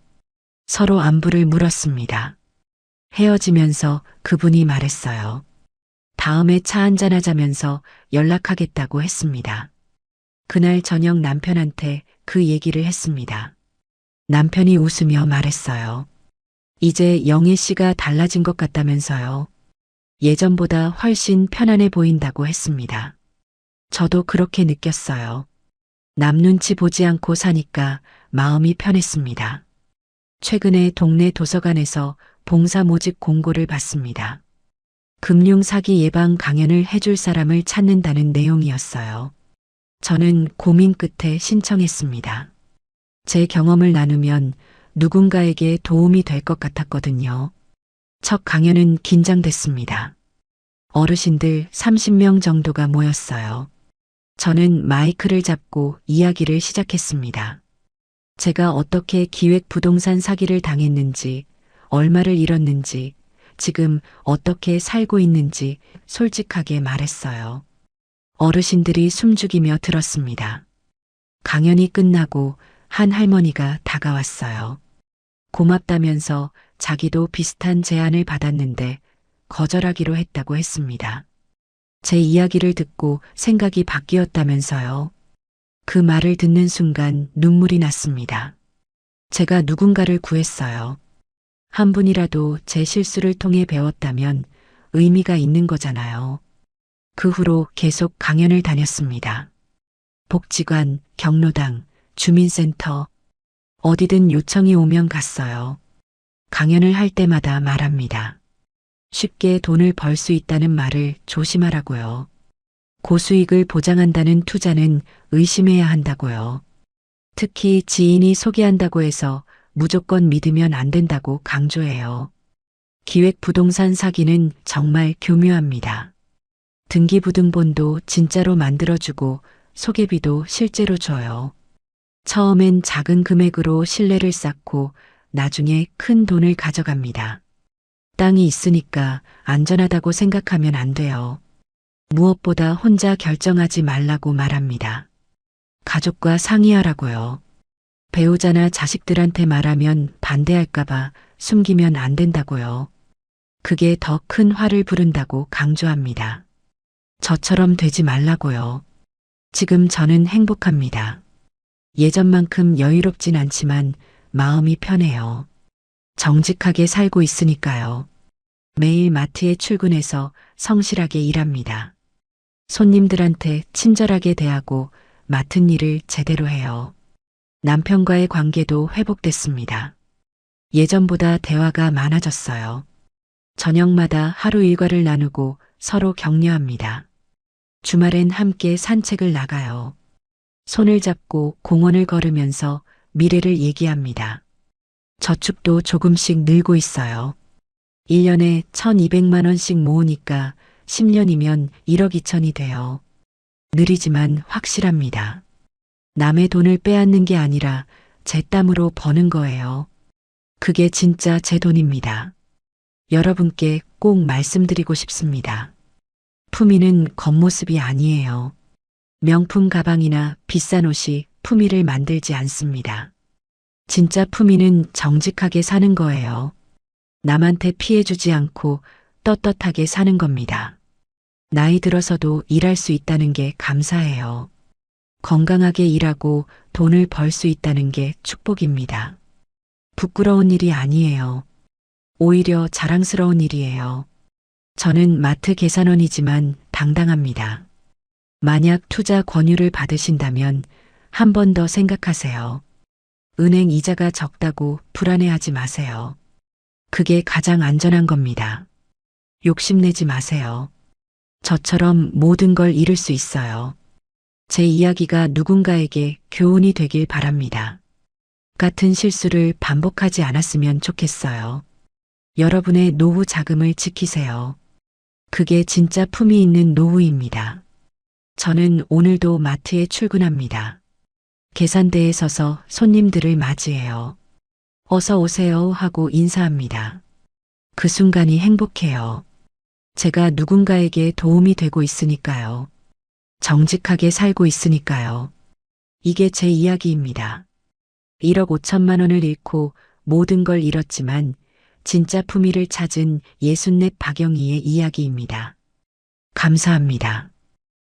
서로 안부를 물었습니다. 헤어지면서 그분이 말했어요. 다음에 차 한잔하자면서 연락하겠다고 했습니다. 그날 저녁 남편한테 그 얘기를 했습니다. 남편이 웃으며 말했어요. 이제 영희 씨가 달라진 것 같다면서요. 예전보다 훨씬 편안해 보인다고 했습니다. 저도 그렇게 느꼈어요. 남 눈치 보지 않고 사니까 마음이 편했습니다. 최근에 동네 도서관에서 봉사 모집 공고를 봤습니다. 금융 사기 예방 강연을 해줄 사람을 찾는다는 내용이었어요. 저는 고민 끝에 신청했습니다. 제 경험을 나누면 누군가에게 도움이 될 것 같았거든요. 첫 강연은 긴장됐습니다. 어르신들 30명 정도가 모였어요. 저는 마이크를 잡고 이야기를 시작했습니다. 제가 어떻게 기획 부동산 사기를 당했는지, 얼마를 잃었는지, 지금 어떻게 살고 있는지 솔직하게 말했어요. 어르신들이 숨죽이며 들었습니다. 강연이 끝나고 한 할머니가 다가왔어요. 고맙다면서 자기도 비슷한 제안을 받았는데 거절하기로 했다고 했습니다. 제 이야기를 듣고 생각이 바뀌었다면서요. 그 말을 듣는 순간 눈물이 났습니다. 제가 누군가를 구했어요. 한 분이라도 제 실수를 통해 배웠다면 의미가 있는 거잖아요. 그 후로 계속 강연을 다녔습니다. 복지관, 경로당, 주민센터, 어디든 요청이 오면 갔어요. 강연을 할 때마다 말합니다. 쉽게 돈을 벌 수 있다는 말을 조심하라고요. 고수익을 보장한다는 투자는 의심해야 한다고요. 특히 지인이 소개한다고 해서 무조건 믿으면 안 된다고 강조해요. 기획 부동산 사기는 정말 교묘합니다. 등기부등본도 진짜로 만들어주고 소개비도 실제로 줘요. 처음엔 작은 금액으로 신뢰를 쌓고 나중에 큰 돈을 가져갑니다. 땅이 있으니까 안전하다고 생각하면 안 돼요. 무엇보다 혼자 결정하지 말라고 말합니다. 가족과 상의하라고요. 배우자나 자식들한테 말하면 반대할까봐 숨기면 안 된다고요. 그게 더 큰 화를 부른다고 강조합니다. 저처럼 되지 말라고요. 지금 저는 행복합니다. 예전만큼 여유롭진 않지만 마음이 편해요. 정직하게 살고 있으니까요. 매일 마트에 출근해서 성실하게 일합니다. 손님들한테 친절하게 대하고 맡은 일을 제대로 해요. 남편과의 관계도 회복됐습니다. 예전보다 대화가 많아졌어요. 저녁마다 하루 일과를 나누고 서로 격려합니다. 주말엔 함께 산책을 나가요. 손을 잡고 공원을 걸으면서 미래를 얘기합니다. 저축도 조금씩 늘고 있어요. 1년에 1,200만 원씩 모으니까 10년이면 1억 2천이 돼요. 느리지만 확실합니다. 남의 돈을 빼앗는 게 아니라 제 땀으로 버는 거예요. 그게 진짜 제 돈입니다. 여러분께 꼭 말씀드리고 싶습니다. 품위는 겉모습이 아니에요. 명품 가방이나 비싼 옷이 품위를 만들지 않습니다. 진짜 품위는 정직하게 사는 거예요. 남한테 피해주지 않고 떳떳하게 사는 겁니다. 나이 들어서도 일할 수 있다는 게 감사해요. 건강하게 일하고 돈을 벌 수 있다는 게 축복입니다. 부끄러운 일이 아니에요. 오히려 자랑스러운 일이에요. 저는 마트 계산원이지만 당당합니다. 만약 투자 권유를 받으신다면 한 번 더 생각하세요. 은행 이자가 적다고 불안해하지 마세요. 그게 가장 안전한 겁니다. 욕심내지 마세요. 저처럼 모든 걸 잃을 수 있어요. 제 이야기가 누군가에게 교훈이 되길 바랍니다. 같은 실수를 반복하지 않았으면 좋겠어요. 여러분의 노후 자금을 지키세요. 그게 진짜 품위 있는 노후입니다. 저는 오늘도 마트에 출근합니다. 계산대에 서서 손님들을 맞이해요. 어서 오세요 하고 인사합니다. 그 순간이 행복해요. 제가 누군가에게 도움이 되고 있으니까요. 정직하게 살고 있으니까요. 이게 제 이야기입니다. 1억 5천만 원을 잃고 모든 걸 잃었지만 진짜 품위를 찾은 64 박영희의 이야기입니다. 감사합니다.